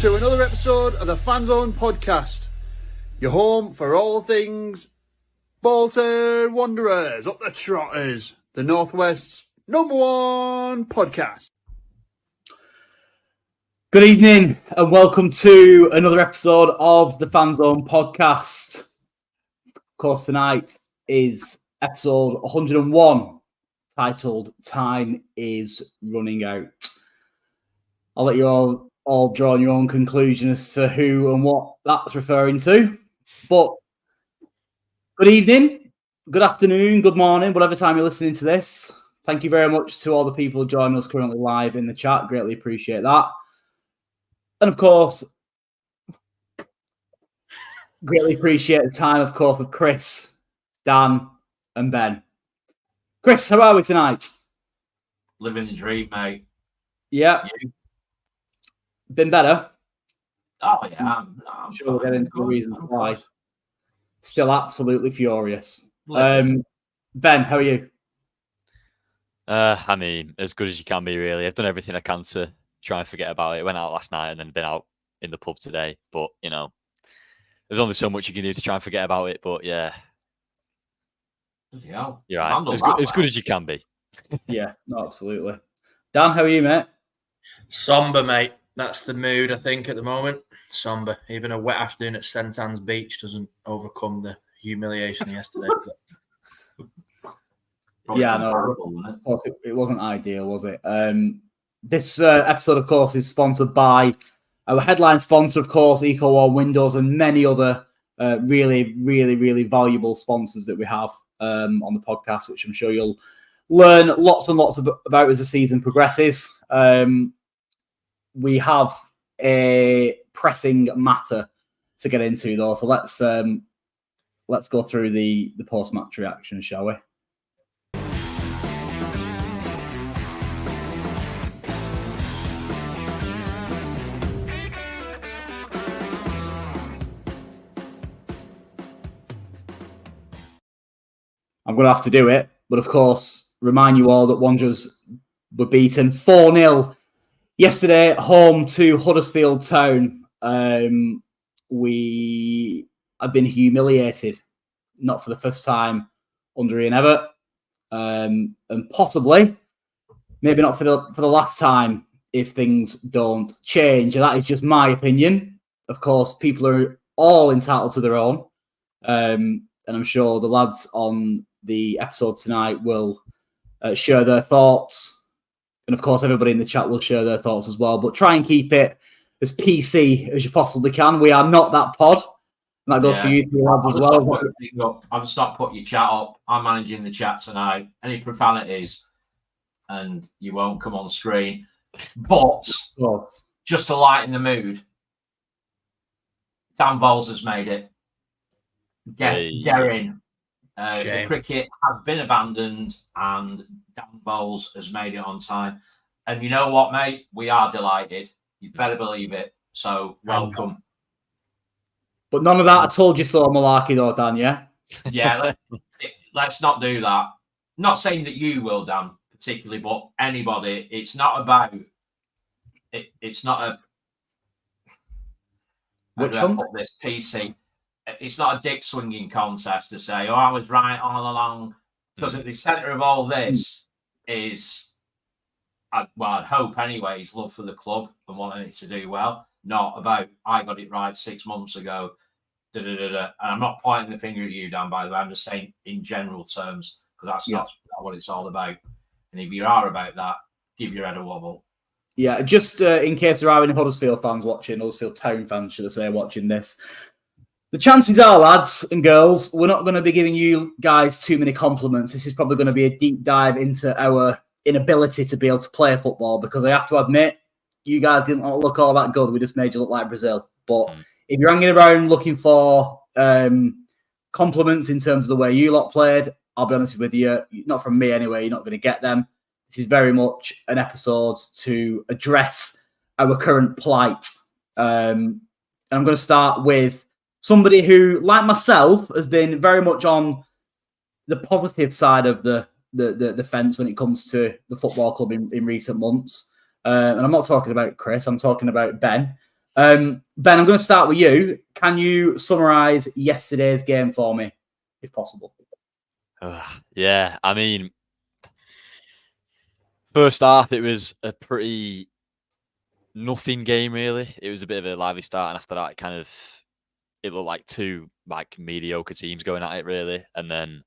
to another episode of the Fanzone podcast. Your home for all things Bolton Wanderers, up the Trotters, the Northwest's #1 podcast. Good evening and welcome to another episode of the Fanzone podcast. Of course, tonight is episode 101, titled Time is Running Out. I'll let you all draw your own conclusion as to who and what that's referring to. But good evening, good afternoon, good morning, whatever time you're listening to this. Thank you very much to all the people joining us currently live in the chat. Greatly appreciate that. And of course, greatly appreciate the time, of course, of Chris, Dan, and Ben. Chris, how are we tonight? Living the dream, mate. Yeah. You? Been better? Oh, yeah. I'm sure we'll get into the reasons why. Still absolutely furious. Ben, how are you? I mean, as good as you can be, really. I've done everything I can to try and forget about it. Went out last night and then been out in the pub today. But, you know, there's only so much you can do to try and forget about it. But, yeah. You're right. As good as you can be. Yeah, no, absolutely. Dan, how are you, mate? Somber, mate. That's the mood, I think, at the moment. Somber. Even a wet afternoon at St. Anne's Beach doesn't overcome the humiliation yesterday. Yeah, no, of course, it wasn't ideal, was it? This episode, of course, is sponsored by our headline sponsor, of course, EcoWall Windows, and many other really valuable sponsors that we have on the podcast, which I'm sure you'll learn lots and lots about as the season progresses. We have a pressing matter to get into, though, so let's go through the post-match reaction, shall we? I'm going to have to do it, but of course, remind you all that Wanderers were beaten 4-0 yesterday at home to Huddersfield Town. We have been humiliated, not for the first time under Ian Evatt, and possibly, maybe not for the last time if things don't change. And that is just my opinion. Of course, people are all entitled to their own, and I'm sure the lads on the episode tonight will share their thoughts. And of course, everybody in the chat will share their thoughts as well. But try and keep it as PC as you possibly can. We are not that pod. And that goes for you three lads as well. I'll just not put your chat up. I'm managing the chat tonight. Any profanities, and you won't come on screen. But just to lighten the mood, Dan Vols has made it. Get in. The cricket has been abandoned and Dan Bowles has made it on time. And you know what, mate? We are delighted. You better believe it. So, welcome. But none of that I told you so malarkey though, Dan, yeah? Yeah, let's not do that. Not saying that you will, Dan, particularly, but anybody. It's not about... It's not a... Which one? Put this PC... It's not a dick swinging contest to say, I was right all along. Because at the centre of all this is, I'd hope anyways, love for the club and wanting it to do well. Not about, I got it right 6 months ago. And I'm not pointing the finger at you, Dan, by the way. I'm just saying in general terms, because that's not what it's all about. And if you are about that, give your head a wobble. Yeah, just in case there are any Huddersfield fans watching, Huddersfield Town fans, should I say, watching this. The chances are, lads and girls, we're not going to be giving you guys too many compliments. This is probably going to be a deep dive into our inability to be able to play football, because I have to admit, you guys didn't look all that good. We just made you look like Brazil. But if you're hanging around looking for compliments in terms of the way you lot played, I'll be honest with you, not from me anyway, you're not going to get them. This is very much an episode to address our current plight. And I'm going to start with somebody who, like myself, has been very much on the positive side of the fence when it comes to the football club in recent months. And I'm not talking about Chris, I'm talking about Ben. Ben, I'm going to start with you. Can you summarise yesterday's game for me, if possible? Yeah, I mean, first half, it was a pretty nothing game, really. It was a bit of a lively start, and after that, it looked like two mediocre teams going at it, really. And then,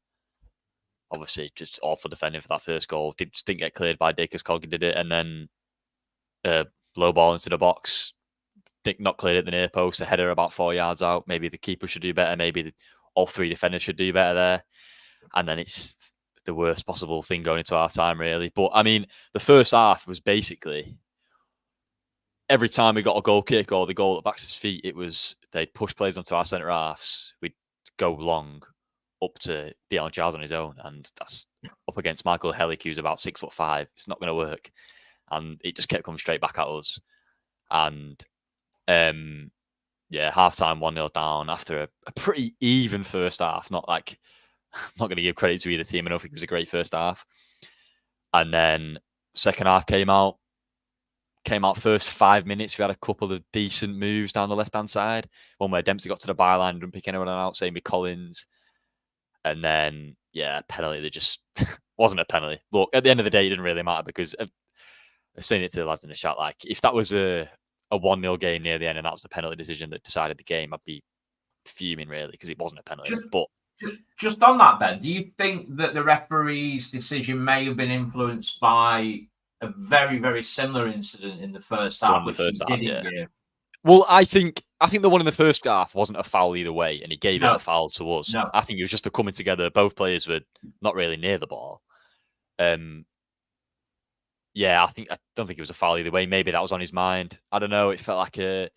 obviously, just awful defending for that first goal. Just didn't get cleared by Dick as Coggy did it, and then low ball into the box. Dick not cleared at the near post, a header about 4 yards out. Maybe the keeper should do better. Maybe all three defenders should do better there. And then it's the worst possible thing going into half time, really. But I mean, the first half was basically every time we got a goal kick or the goal at Baxter's feet, it was they'd push players onto our centre halves. We'd go long up to Dion Giles on his own, and that's up against Michael Hellick, who's about 6'5". It's not going to work. And it just kept coming straight back at us. And half time 1-0 down after a pretty even first half. I'm not going to give credit to either team. I don't think it was a great first half. And then second half came out first 5 minutes. We had a couple of decent moves down the left-hand side. One where Dempsey got to the byline and didn't pick anyone out, same with Collins. And then, penalty that just wasn't a penalty. Look, at the end of the day, it didn't really matter because I was saying it to the lads in the chat, if that was a 1-0 game near the end and that was the penalty decision that decided the game, I'd be fuming, really, because it wasn't a penalty. But just on that, Ben, do you think that the referee's decision may have been influenced by a very, very similar incident in the first half? Well, I think the one in the first half wasn't a foul either way, and he gave it a foul to us. No. I think it was just a coming together. Both players were not really near the ball. I don't think it was a foul either way. Maybe that was on his mind. I don't know. It felt like to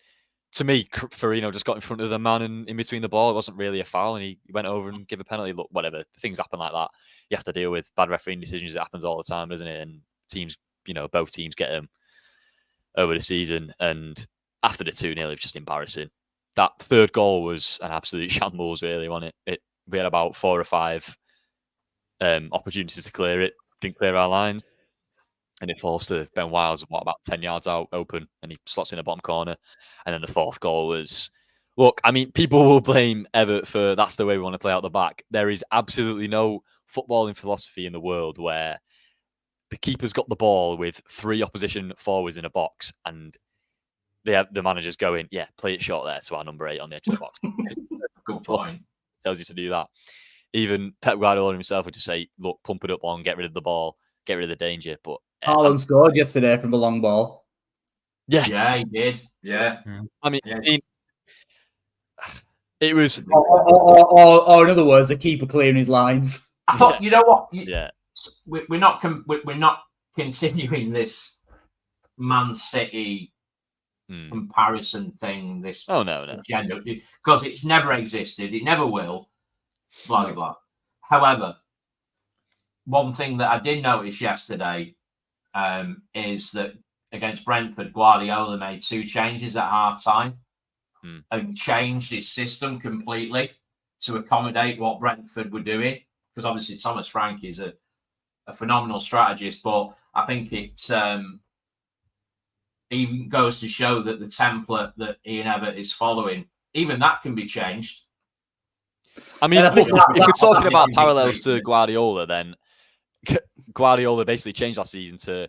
me, Farino just got in front of the man in between the ball. It wasn't really a foul, and he went over and gave a penalty. Look, whatever. Things happen like that. You have to deal with bad refereeing decisions. It happens all the time, doesn't it? And teams, both teams get them over the season. And after the 2-0, it was just embarrassing. That third goal was an absolute shambles, really, wasn't it? We had about 4 or 5 opportunities to clear it. Didn't clear our lines. And it falls to Ben Wiles, about 10 yards out open, and he slots in the bottom corner. And then the fourth goal was... Look, I mean, people will blame Everett for that's the way we want to play out the back. There is absolutely no footballing philosophy in the world where the keeper's got the ball with 3 opposition forwards in a box, and the manager's going, play it short there to our number 8 on the edge of the box. Good point. Tells you to do that. Even Pep Guardiola himself would just say, look, pump it up on, get rid of the ball, get rid of the danger. But Haaland scored yesterday from the long ball. Yeah, he did. Yeah. I mean, it was... Or in other words, a keeper clearing his lines. I thought, you know what? We're not continuing this Man City comparison thing. This agenda, because it's never existed. It never will. Blah blah blah. However, one thing that I did notice yesterday is that against Brentford, Guardiola made 2 changes at half time and changed his system completely to accommodate what Brentford were doing. Because obviously Thomas Frank is a phenomenal strategist, but I think it even goes to show that the template that Ian Evatt is following, even that can be changed. I mean, look, if we're talking about parallels to Guardiola, then Guardiola basically changed last season to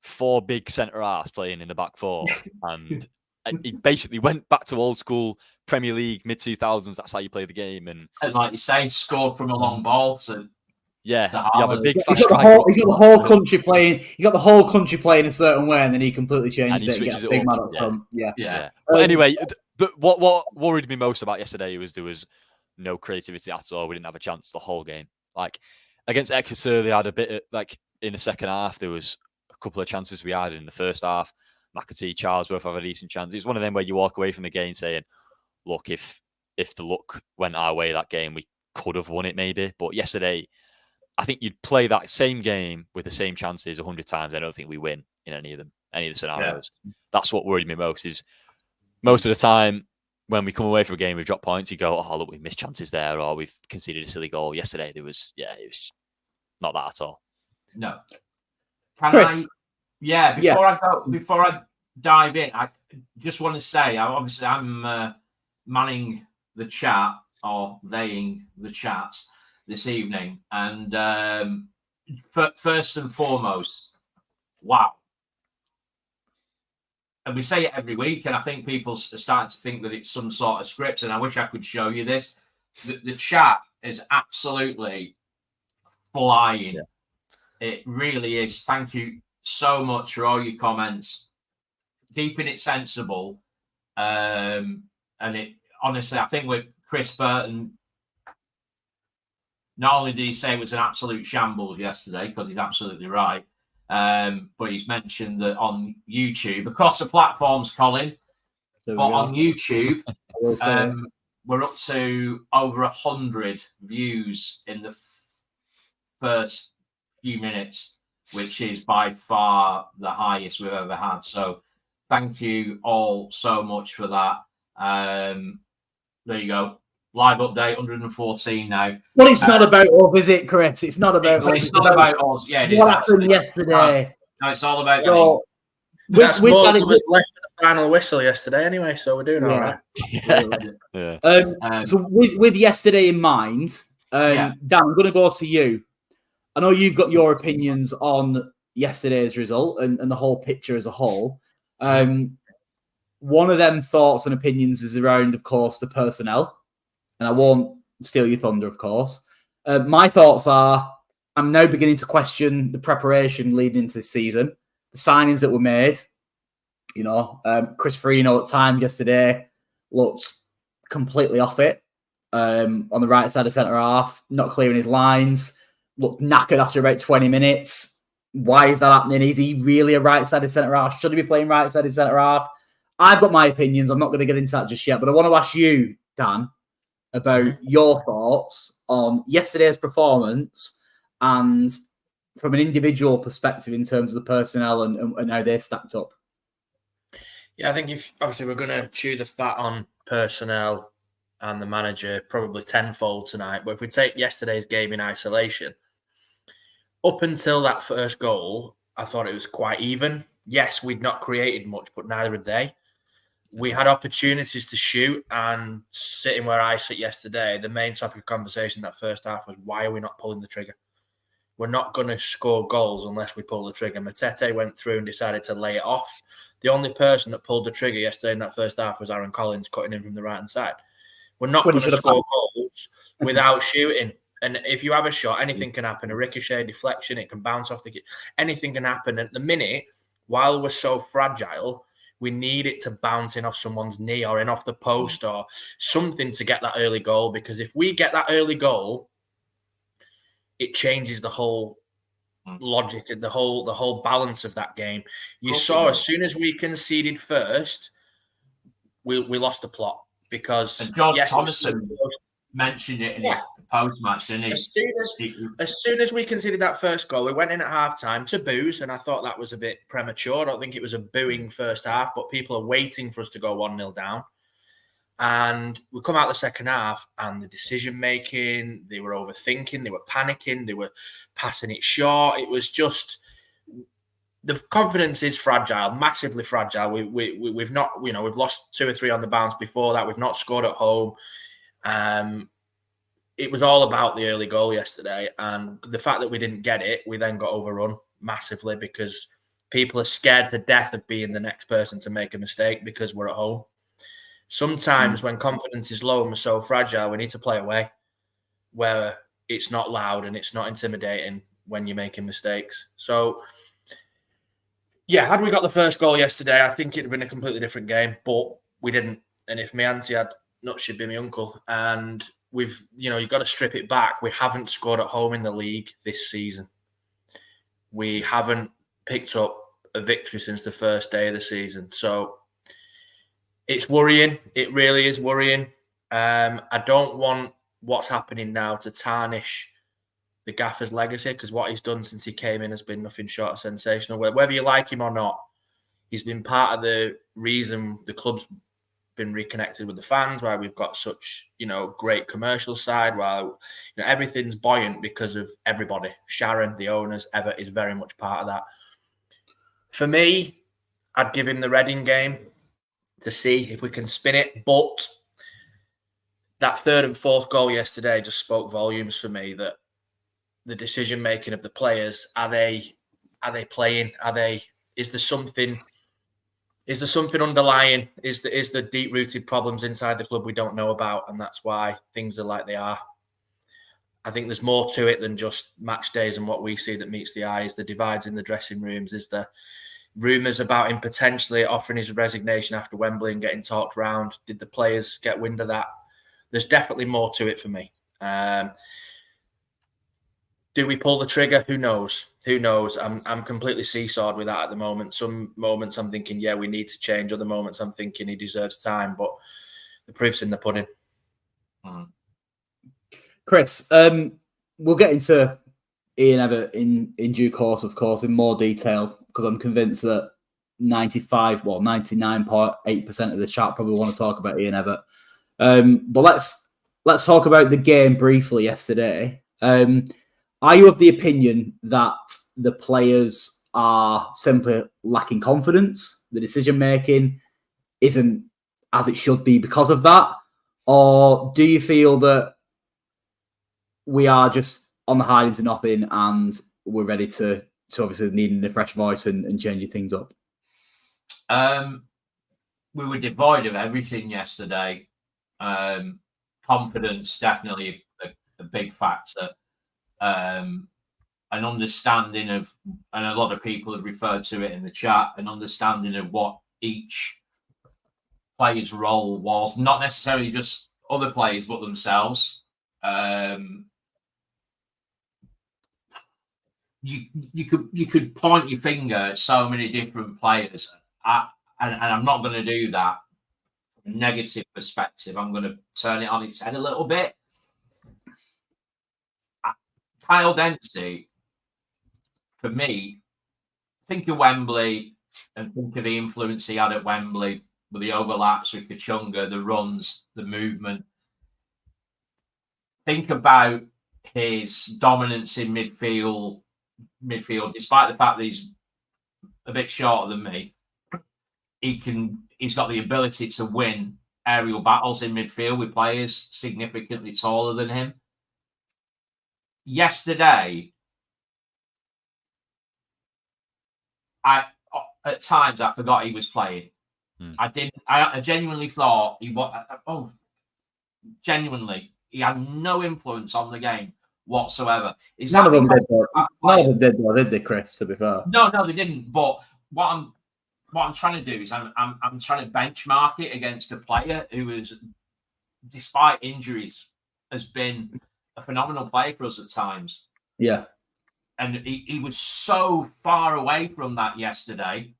4 big centre-halves playing in the back 4. And he basically went back to old school Premier League, mid-2000s. That's how you play the game. And like you say, scored from a long ball to... Yeah, you have a big fast striker. He's got the whole country playing. He got the whole country playing a certain way, and then he completely changed it. Switches it big man up front. Yeah. But anyway, what worried me most about yesterday was there was no creativity at all. We didn't have a chance the whole game. Like against Exeter, they had a bit of, in the second half. There was a couple of chances we had in the first half. McAtee, Charles both have a decent chance. It's one of them where you walk away from the game saying, "Look, if the luck went our way that game, we could have won it maybe." But yesterday, I think you'd play that same game with the same chances 100 times. I don't think we win in any of the scenarios. Yeah. That's what worried me most. Is most of the time when we come away from a game, we've dropped points. You go, "Oh, look, we've missed chances there, or we've conceded a silly goal." Yesterday, it was not that at all. No. Before I dive in, just want to say, I'm manning the chat or theying the chat this evening, and first and foremost, wow. And we say it every week, and I think people are starting to think that it's some sort of script, and I wish I could show you this. The chat is absolutely flying. Yeah. It really is. Thank you so much for all your comments. Keeping it sensible. And it honestly, I think with Chris Burton, not only did he say it was an absolute shambles yesterday, because he's absolutely right, but he's mentioned that on YouTube, across the platforms, Colin, but on YouTube, we're up to over 100 views in the first few minutes, which is by far the highest we've ever had. So thank you all so much for that. There you go. Live update, 114 now. Well, it's not about us, is it, Chris? It's not about us. It's not about us. Yeah, it is. What happened yesterday? No, it's all about So, That's more than was left for the final whistle yesterday anyway, so we're doing all right. Yeah. So with yesterday in mind, Dan, I'm going to go to you. I know you've got your opinions on yesterday's result and the whole picture as a whole. One of them thoughts and opinions is around, of course, the personnel. And I won't steal your thunder, of course. My thoughts are, I'm now beginning to question the preparation leading into this season. The signings that were made, Chris Farino at time yesterday looked completely off it. On the right side of centre-half, not clearing his lines, looked knackered after about 20 minutes. Why is that happening? Is he really a right-sided centre-half? Should he be playing right-sided centre-half? I've got my opinions. I'm not going to get into that just yet, but I want to ask you, Dan, about your thoughts on yesterday's performance and from an individual perspective in terms of the personnel and how they stacked up. Yeah, I think if obviously we're going to chew the fat on personnel and the manager probably tenfold tonight, but if we take yesterday's game in isolation, up until that first goal, I thought it was quite even. Yes, we'd not created much, but neither had they. We had opportunities to shoot, and sitting where I sit yesterday, the main topic of conversation that first half was, why are we not pulling the trigger? We're not going to score goals unless we pull the trigger. Matete went through and decided to lay it off. The only person that pulled the trigger yesterday in that first half was Aaron Collins, cutting in from the right-hand side. We're not going to score goals without shooting. And if you have a shot, anything can happen. A ricochet, deflection, it can bounce off the kit. Anything can happen. At the minute, while we're so fragile, we need it to bounce in off someone's knee or in off the post or something to get that early goal. Because if we get that early goal, it changes the whole logic and the whole balance of that game. You saw as soon as we conceded first, we lost the plot because George Thomason mentioned it in his post-match, didn't he? As soon as we conceded that first goal, we went in at half-time to boos, and I thought that was a bit premature. I don't think it was a booing first half, but people are waiting for us to go 1-0 down. And we come out the second half, and the decision-making, they were overthinking, they were panicking, they were passing it short. It was just... The confidence is fragile, massively fragile. We've not, we've lost 2 or 3 on the bounce before that. We've not scored at home. It was all about the early goal yesterday, and the fact that we didn't get it, we then got overrun massively because people are scared to death of being the next person to make a mistake because we're at home. Sometimes when confidence is low and we're so fragile, we need to play away where it's not loud and it's not intimidating when you're making mistakes. So, yeah, had we got the first goal yesterday, I think it'd have been a completely different game, but we didn't. And if my auntie had nuts, she'd be my uncle. And we've, you've got to strip it back. We haven't scored at home in the league this season. We haven't picked up a victory since the first day of the season. So it's worrying. It really is worrying. I don't want what's happening now to tarnish the gaffer's legacy because what he's done since he came in has been nothing short of sensational. Whether you like him or not, he's been part of the reason the club's been reconnected with the fans, why we've got such, great commercial side, while everything's buoyant because of everybody. Sharon, the owners, Everett is very much part of that. For me, I'd give him the Reading game. to see if we can spin it. But that third and fourth goal yesterday just spoke volumes for me, that the decision making of the players, are they playing? Is there something underlying? Is the deep rooted problems inside the club we don't know about, and that's why things are like they are? I think there's more to it than just match days and what we see that meets the eye. Is the divides in the dressing rooms? Is the rumours about him potentially offering his resignation after Wembley and getting talked around? Did the players get wind of that? There's definitely more to it for me. Do we pull the trigger? Who knows? Who knows? I'm completely seesawed with that at the moment. Some moments I'm thinking, yeah, we need to change. Other moments I'm thinking he deserves time. But the proof's in the pudding. Chris, we'll get into Ian Evatt in due course, of course, in more detail, because I'm convinced that 99.8% of the chat probably want to talk about Ian Evatt. But let's talk about the game briefly yesterday. Are you of the opinion that the players are simply lacking confidence? The decision making isn't as it should be because of that? Or do you feel that we are just on the hide into nothing and we're ready to obviously needing a fresh voice and changing things up? We were devoid of everything yesterday. Confidence, definitely a big factor. An understanding of, and a lot of people have referred to it in the chat, an understanding of what each player's role was, not necessarily just other players, but themselves. You could point your finger at so many different players, and I'm not going to do that from a negative perspective. I'm going to turn it on its head a little bit. Kyle Dempsey, for me, think of Wembley and think of the influence he had at Wembley with the overlaps with Kachunga, the runs, the movement. Think about his dominance in midfield, despite the fact that he's a bit shorter than me. He's got the ability to win aerial battles in midfield with players significantly taller than him. Yesterday, at times I forgot he was playing. I genuinely thought he was. Genuinely, he had no influence on the game whatsoever. None of them did, did they, Chris? To be fair, no, they didn't. But what I'm trying to do is I'm trying to benchmark it against a player who is, despite injuries, has been a phenomenal player for us at times. Yeah. And he was so far away from that yesterday.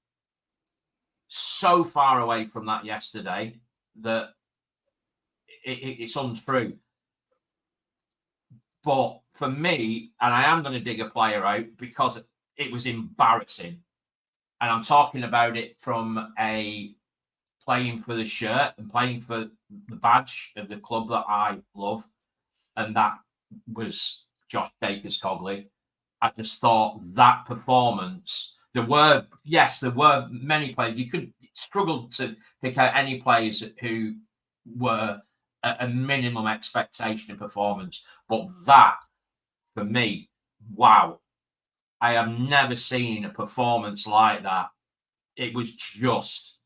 So far away from that yesterday that it's untrue. But for me, and I am going to dig a player out because it was embarrassing. And I'm talking about it from a playing for the shirt and playing for the badge of the club that I love. And that was Josh Dacres-Cogley. I just thought that performance, there were many players. You could struggle to pick out any players who were at a minimum expectation of performance. But that, for me, wow. I have never seen a performance like that. It was just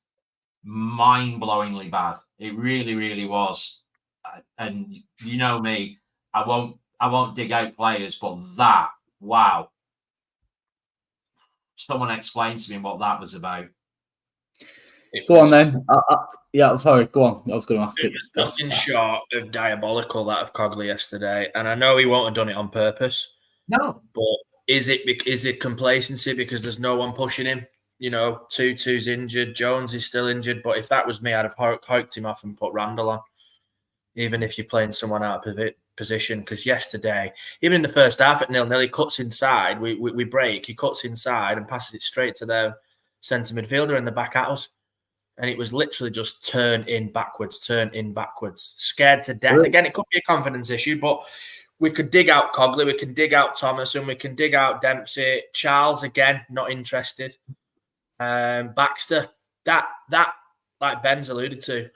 mind-blowingly bad. It really, really was. And you know me, I won't dig out players, but that, wow. Someone explain to me what that was about. Go on then. Yeah, sorry, go on. I was going to ask it. Nothing short of diabolical, that of Cogley yesterday. And I know he won't have done it on purpose. No. But is it complacency because there's no one pushing him? You know, Tutu's injured, Jones is still injured. But if that was me, I'd have hiked him off and put Randall on, even if you're playing someone out of position. Because yesterday, even in the first half at 0-0, he cuts inside. We break. He cuts inside and passes it straight to their centre midfielder in the back at us. And it was literally just turn in backwards. Scared to death. Again, it could be a confidence issue, but we could dig out Cogley, we can dig out Thomas, and we can dig out Dempsey. Charles, again, not interested. Baxter, that like Ben's alluded to,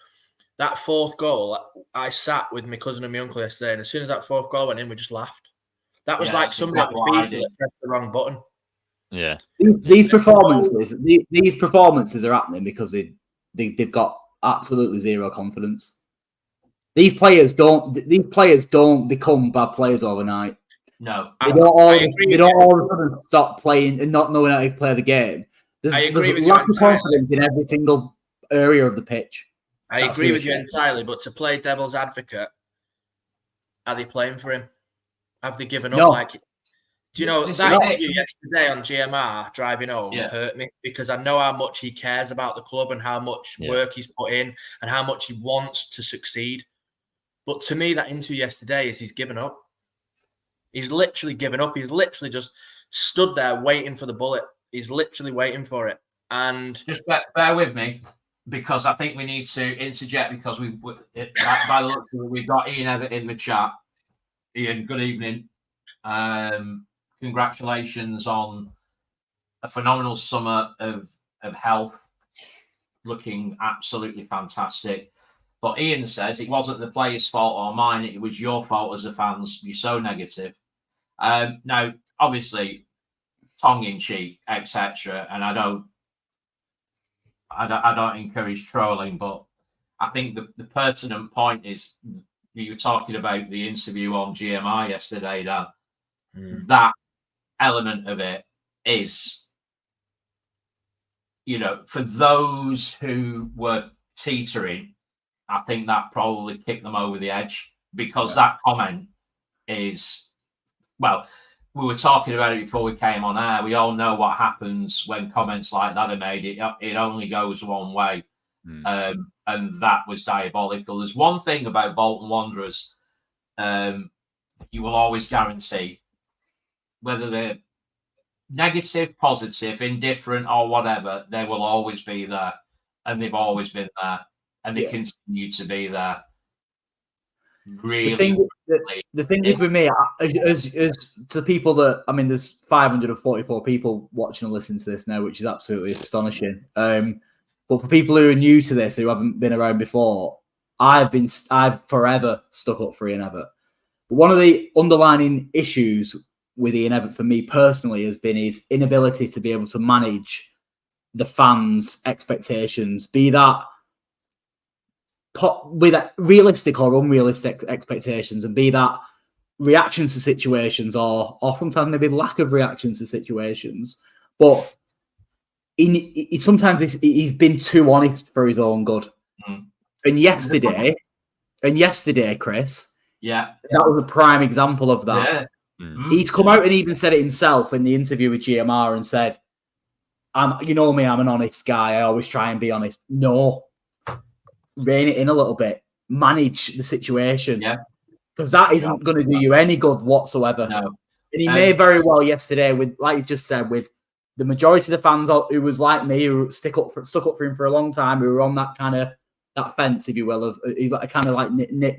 that fourth goal, I sat with my cousin and my uncle yesterday, and as soon as that fourth goal went in, we just laughed. That was like somebody at the FIFA that pressed the wrong button. Yeah. These performances are happening because they've got absolutely zero confidence. These players don't become bad players overnight. No, they don't all of a sudden stop playing and not knowing how to play the game. There's lack of confidence in every single area of the pitch. I agree with you entirely, but to play devil's advocate, are they playing for him? Have they given up? No. Like, do you know that interview yesterday on GMR driving home hurt me because I know how much he cares about the club and how much work he's put in and how much he wants to succeed. But to me, that interview yesterday is he's given up. He's literally given up. He's literally just stood there waiting for the bullet. He's literally waiting for it. And just bear with me, because I think we need to interject because by the looks of it, we've got Ian Everett in the chat. Ian, good evening. Congratulations on a phenomenal summer of health, looking absolutely fantastic. But Ian says it wasn't the players' fault or mine, it was your fault as a fans. You're so negative. Now, obviously, tongue-in-cheek, etc. And I don't encourage trolling, but I think the pertinent point is you were talking about the interview on GMI yesterday, Dan. That element of it is, for those who were teetering, I think that probably kicked them over the edge, because that comment is, well, we were talking about it before we came on air. We all know what happens when comments like that are made. It only goes one way. And that was diabolical. There's one thing about Bolton Wanderers you will always guarantee, whether they're negative, positive, indifferent, or whatever, they will always be there. And they've always been there. And they continue to be there. Really. The thing is with me, as to people that, I mean, there's 544 people watching and listening to this now, which is absolutely astonishing. But for people who are new to this, who haven't been around before, I've forever stuck up for Ian Everett. But one of the underlining issues with Ian Everett for me personally has been his inability to be able to manage the fans' expectations, be that with realistic or unrealistic expectations, and be that reactions to situations or sometimes maybe lack of reactions to situations. But sometimes he's been too honest for his own good. And yesterday, Chris, that was a prime example of that. He's come out and even said it himself in the interview with GMR and said, you know me, I'm an honest guy. I always try and be honest. No. Rein it in a little bit, manage the situation, because that isn't going to do you any good whatsoever. No. And he may very well yesterday, with like you've just said, with the majority of the fans who was like me, who stuck up for him for a long time, who were on that kind of that fence, if you will, of kind of like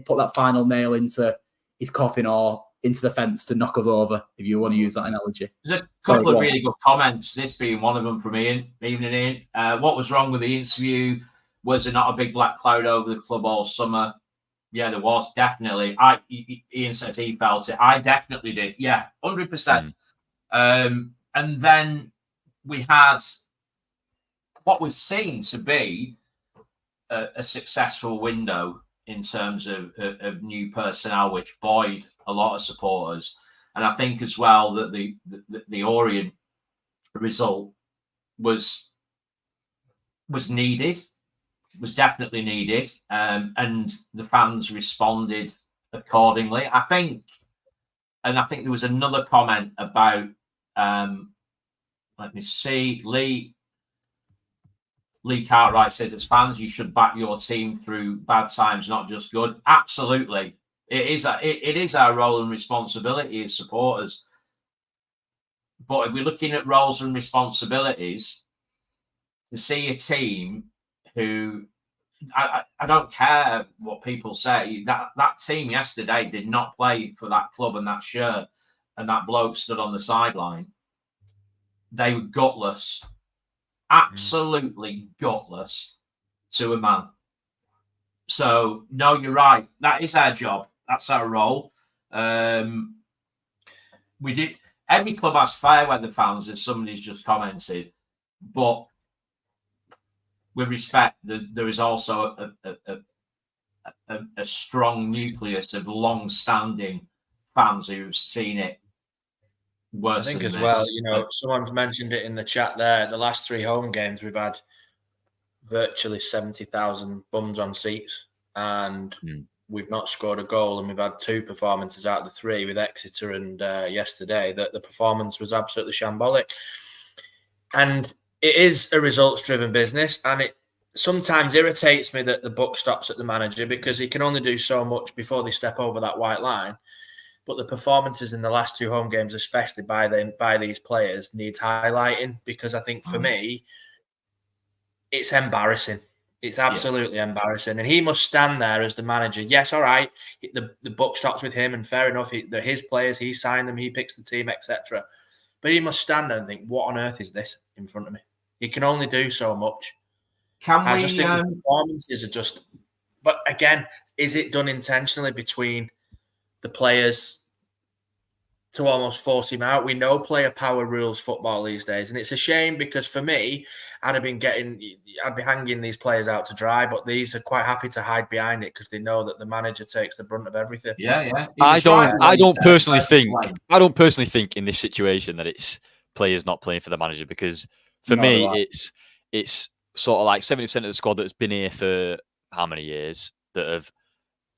put that final nail into his coffin or into the fence to knock us over, if you want to use that analogy. There's a couple of really good comments, this being one of them from Ian. Evening, Ian. What was wrong with the interview? Was there not a big black cloud over the club all summer? Yeah, there was, definitely. Ian says he felt it. I definitely did. Yeah, 100%. And then we had what was seen to be a successful window in terms of new personnel, which buoyed a lot of supporters. And I think as well that the Orient result was needed. Was definitely needed, and the fans responded accordingly. I think there was another comment about. Let me see. Lee Cartwright says, "As fans, you should back your team through bad times, not just good." Absolutely, it is our role and responsibility as supporters. But if we're looking at roles and responsibilities, to see a team who I don't care what people say, that team yesterday did not play for that club and that shirt, and that bloke stood on the sideline. They were gutless, absolutely gutless to a man. So, no, you're right. That is our job. That's our role. We did. Every club has fair weather fans, as somebody's just commented, but with respect, there is also a strong nucleus of long-standing fans who've seen it worse. I think than as this. well, someone's mentioned it in the chat there. The last 3 home games, we've had virtually 70,000 bums on seats, and we've not scored a goal, and we've had 2 performances out of the 3 with Exeter and yesterday. That the performance was absolutely shambolic, and it is a results-driven business, and it sometimes irritates me that the buck stops at the manager because he can only do so much before they step over that white line. But the performances in the last 2 home games, especially by these players, needs highlighting, because I think for me, it's embarrassing. It's absolutely embarrassing. And he must stand there as the manager. Yes, all right, the buck stops with him, and fair enough, they're his players, he signed them, he picks the team, etc. But he must stand there and think, what on earth is this in front of me? He can only do so much. I just think the performances are just... But again, is it done intentionally between the players to almost force him out? We know player power rules football these days, and it's a shame because for me, I'd be hanging these players out to dry, but these are quite happy to hide behind it because they know that the manager takes the brunt of everything. Yeah. I don't personally think in this situation that it's players not playing for the manager, because for me, it's sort of like 70% of the squad that's been here for how many years that have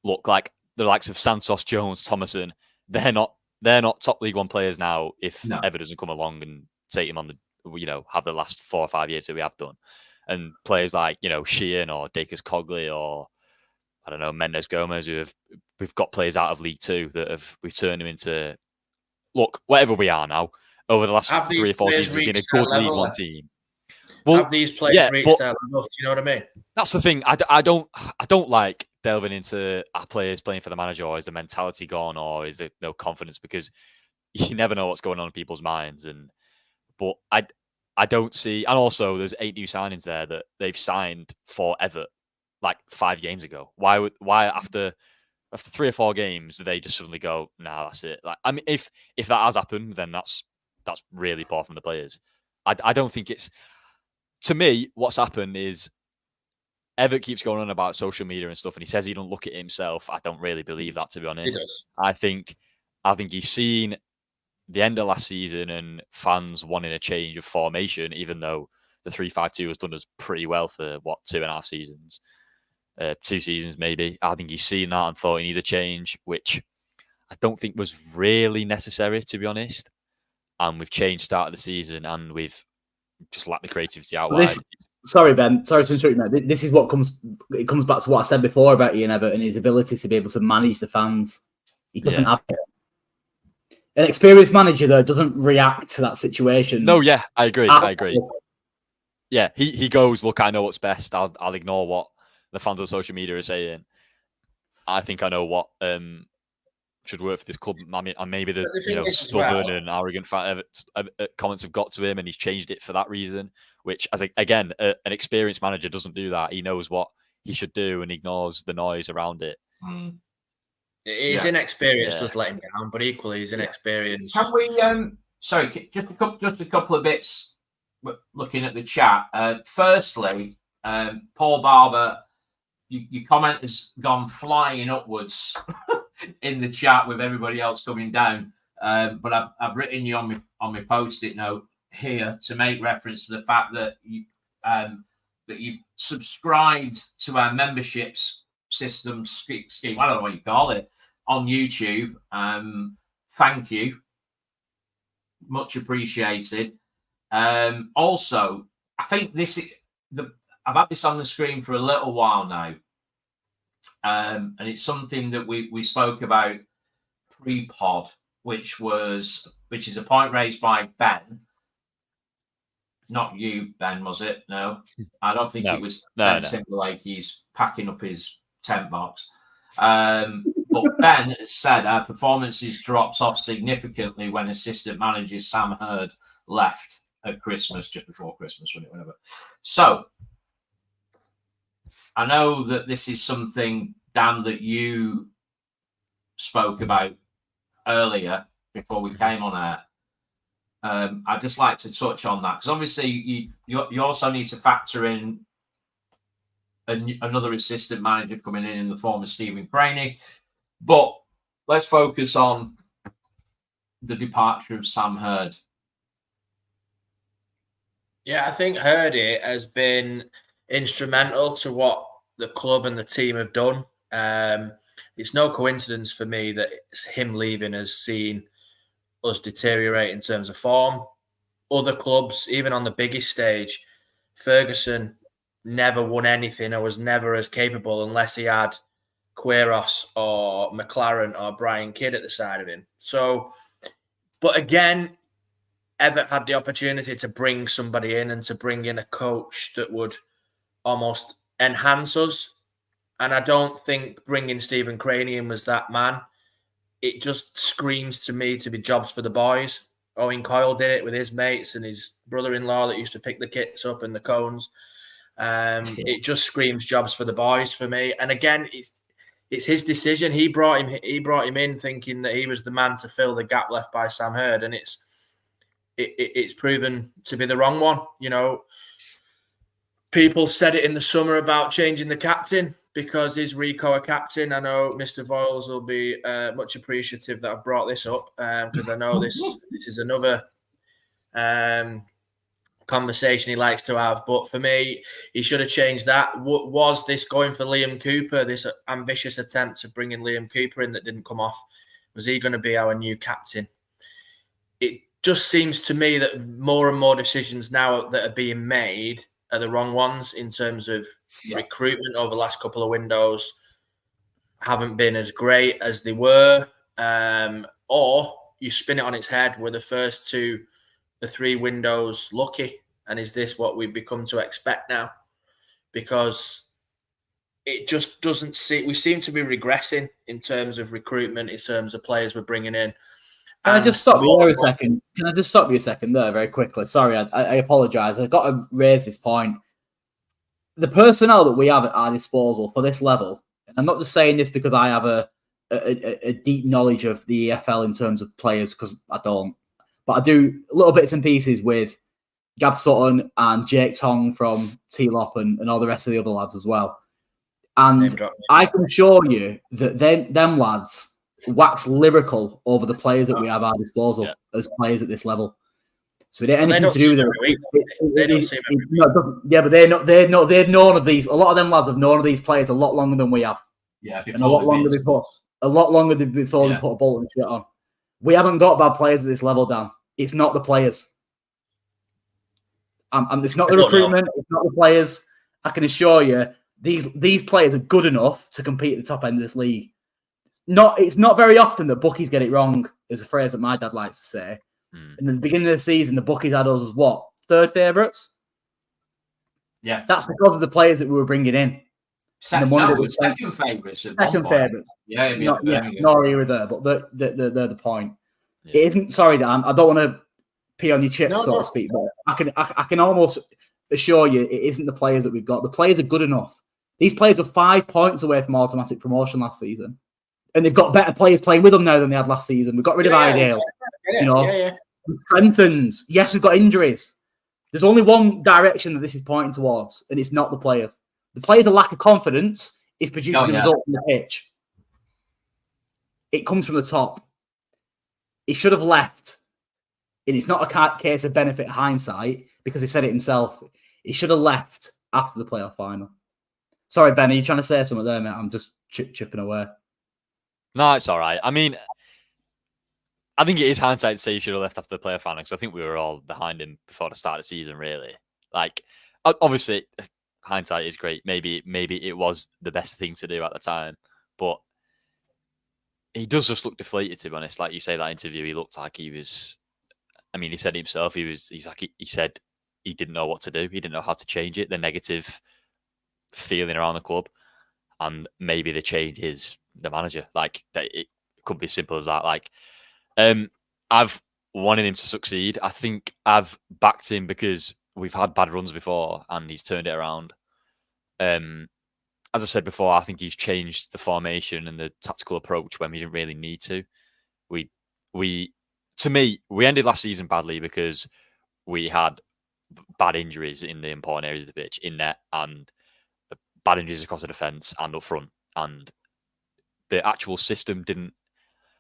looked like the likes of Santos, Jones, Thomason. They're not top League One players now if Ever doesn't come along and take him on have the last 4 or 5 years that we have done. And players like, Sheehan or Dacus Cogley or, I don't know, Mendes Gomez, we've got players out of League Two that we've turned them into, look, whatever we are now, over the last 3 or 4 seasons, we've been a good League One team. Well, have these players reached that level? Do you know what I mean? That's the thing. I don't like delving into our players playing for the manager, or is the mentality gone, or is there no confidence, because you never know what's going on in people's minds. But I don't see, and also there's 8 new signings there that they've signed forever, like 5 games ago. Why after 3 or 4 games do they just suddenly go, nah, that's it? Like, I mean, if that has happened, then that's really poor from the players. I don't think it's... To me, what's happened is Everett keeps going on about social media and stuff, and he says he don't look at it himself. I don't really believe that, to be honest. I think he's seen the end of last season and fans wanting a change of formation, even though the 3-5-2 has done us pretty well for 2.5 seasons, 2 seasons maybe. I think he's seen that and thought he needs a change, which I don't think was really necessary, to be honest. And we've changed start of the season, and we've just lacked the creativity out wide. Sorry, Ben. Sorry to interrupt you, mate. This is what comes back to what I said before about Ian Evatt and his ability to be able to manage the fans. He doesn't have it. An experienced manager, though, doesn't react to that situation. No, yeah, I agree. Yeah, he goes, look, I know what's best. I'll ignore what the fans on social media are saying. I think I know what should work for this club. I mean, and maybe the stubborn and arrogant comments have got to him, and he's changed it for that reason. Which, an experienced manager doesn't do that. He knows what he should do and ignores the noise around it. His inexperience does let him down, but equally his inexperience. Can we? Sorry, just a couple of bits. Looking at the chat. Firstly, Paul Barber, your comment has gone flying upwards in the chat with everybody else coming down. But I've written you on my post-it note here to make reference to the fact that you subscribed to our memberships system scheme. I don't know what you call it on YouTube. Thank you, much appreciated. Also, I think I've had this on the screen for a little while now, and it's something that we spoke about pre-pod, which is a point raised by Ben. Not you, Ben, was it? No, I don't think it was Ben Timberlake. He's packing up his tent box. But Ben has said our performances dropped off significantly when assistant manager Sam Hurd left at Christmas, just before Christmas, whenever. So I know that this is something, Dan, that you spoke about earlier before we came on air. I'd just like to touch on that because obviously you also need to factor in another assistant manager coming in the form of Stephen Craney. But let's focus on the departure of Sam Hurd. Yeah, I think Hurdy has been instrumental to what the club and the team have done. It's no coincidence for me that him leaving has seen us deteriorate in terms of form. Other clubs, even on the biggest stage, Ferguson never won anything or was never as capable unless he had Queiroz or McLaren or Brian Kidd at the side of him. So, but again, Everett had the opportunity to bring somebody in and to bring in a coach that would almost enhance us. And I don't think bringing Stephen Craney in was that man. It just screams to me to be jobs for the boys. Owen Coyle did it with his mates and his brother-in-law that used to pick the kits up and the cones. It just screams jobs for the boys for me. And again, it's his decision. He brought him in thinking that he was the man to fill the gap left by Sam Hurd, and it's proven to be the wrong one. You know, people said it in the summer about changing the captain because is Rico a captain? I know Mr. Voiles will be much appreciative that I've brought this up because I know this is another conversation he likes to have. But for me, he should have changed that. Was this going for Liam Cooper, this ambitious attempt to bring in Liam Cooper in that didn't come off? Was he going to be our new captain? It just seems to me that more and more decisions now that are being made are the wrong ones in terms of recruitment over the last couple of windows. Haven't been as great as they were. Or you spin it on its head with the 3 windows lucky. And is this what we've become to expect now? Because it just doesn't we seem to be regressing in terms of recruitment, in terms of players we're bringing in. Can I just stop you there a second? Can I just stop you a second there very quickly? Sorry, I apologise. I've got to raise this point. The personnel that we have at our disposal for this level, and I'm not just saying this because I have a deep knowledge of the EFL in terms of players, because I don't, but I do little bits and pieces with Gab Sutton and Jake Tong from T-Lop and all the rest of the other lads as well. And I can assure you that them lads wax lyrical over the players that we have at our disposal as players at this level. So it ain't anything to do with it. Yeah, but they've known of these. A lot of them lads have known of these players a lot longer than we have. Yeah, and a lot longer before they put a Bolton shirt on. We haven't got bad players at this level, Dan. It's not the players. It's not the recruitment. It's not the players. I can assure you, these players are good enough to compete at the top end of this league. It's not very often that bookies get it wrong, is a phrase that my dad likes to say. In the beginning of the season, the bookies had us as what? 3rd favourites? Yeah. That's because of the players that we were bringing in. Second favourites. Second favourites. Yeah, nor here or there, but they're the point. Yeah. It isn't, sorry, Dan, I don't want to pee on your chips, so to speak, but I can almost assure you it isn't the players that we've got. The players are good enough. These players were 5 points away from automatic promotion last season. And they've got better players playing with them now than they had last season. We got rid of Ideal. We strengthened. Yes, we've got injuries. There's only one direction that this is pointing towards, and it's not the players. The players' lack of confidence is producing the result from the pitch. It comes from the top. He should have left. And it's not a case of benefit hindsight, because he said it himself. He should have left after the playoff final. Sorry, Ben, are you trying to say something there, mate? I'm just chipping away. No, it's all right. I mean, I think it is hindsight to say you should have left after the playoff final, because I think we were all behind him before the start of the season, really. Like, obviously, hindsight is great. Maybe it was the best thing to do at the time, but he does just look deflated, to be honest. Like you say, that interview, he looked like he was. I mean, he said himself, he said he didn't know what to do. He didn't know how to change it. The negative feeling around the club, and maybe the change is the manager. Like, it could be as simple as that. Like, I've wanted him to succeed. I think I've backed him because we've had bad runs before and he's turned it around. as I said before, I think he's changed the formation and the tactical approach when we didn't really need to. To me, we ended last season badly because we had bad injuries in the important areas of the pitch, in net, and bad injuries across the defence and up front. And the actual system didn't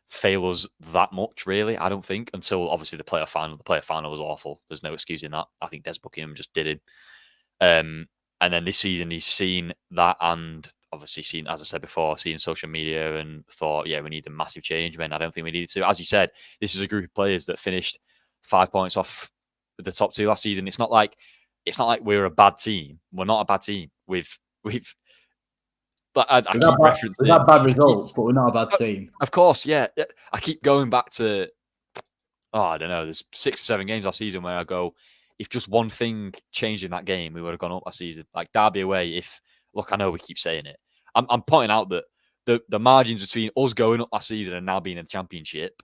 fail us that much, really, I don't think, until obviously the player final. The player final was awful. There's no excusing that. I think Des Buckingham just did it. And then this season, he's seen that and obviously seen, as I said before, seen social media and thought, yeah, we need a massive change. I don't think we needed to. As you said, this is a group of players that finished 5 points off the top 2 last season. It's not like we're a bad team. We're not a bad team. But I keep referencing. We've had bad results, but we're not a bad team. Of course, yeah. I keep going back to, I don't know, there's 6 or 7 games last season where I go, if just one thing changed in that game, we would have gone up last season. Like Derby away, look, I know we keep saying it. I'm pointing out that the margins between us going up last season and now being in the Championship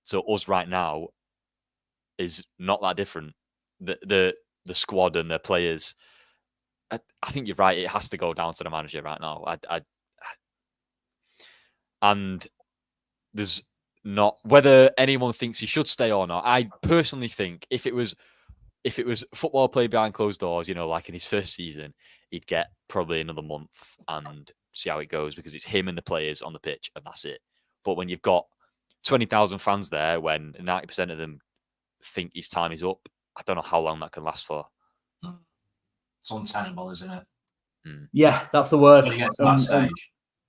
to us right now is not that different. The squad and the players, I think you're right. It has to go down to the manager right now. And there's not, whether anyone thinks he should stay or not. I personally think if it was football played behind closed doors, like in his first season, he'd get probably another month and see how it goes, because it's him and the players on the pitch and that's it. But when you've got 20,000 fans there, when 90% of them think his time is up, I don't know how long that can last for. It's untenable, isn't it? Yeah, that's the word.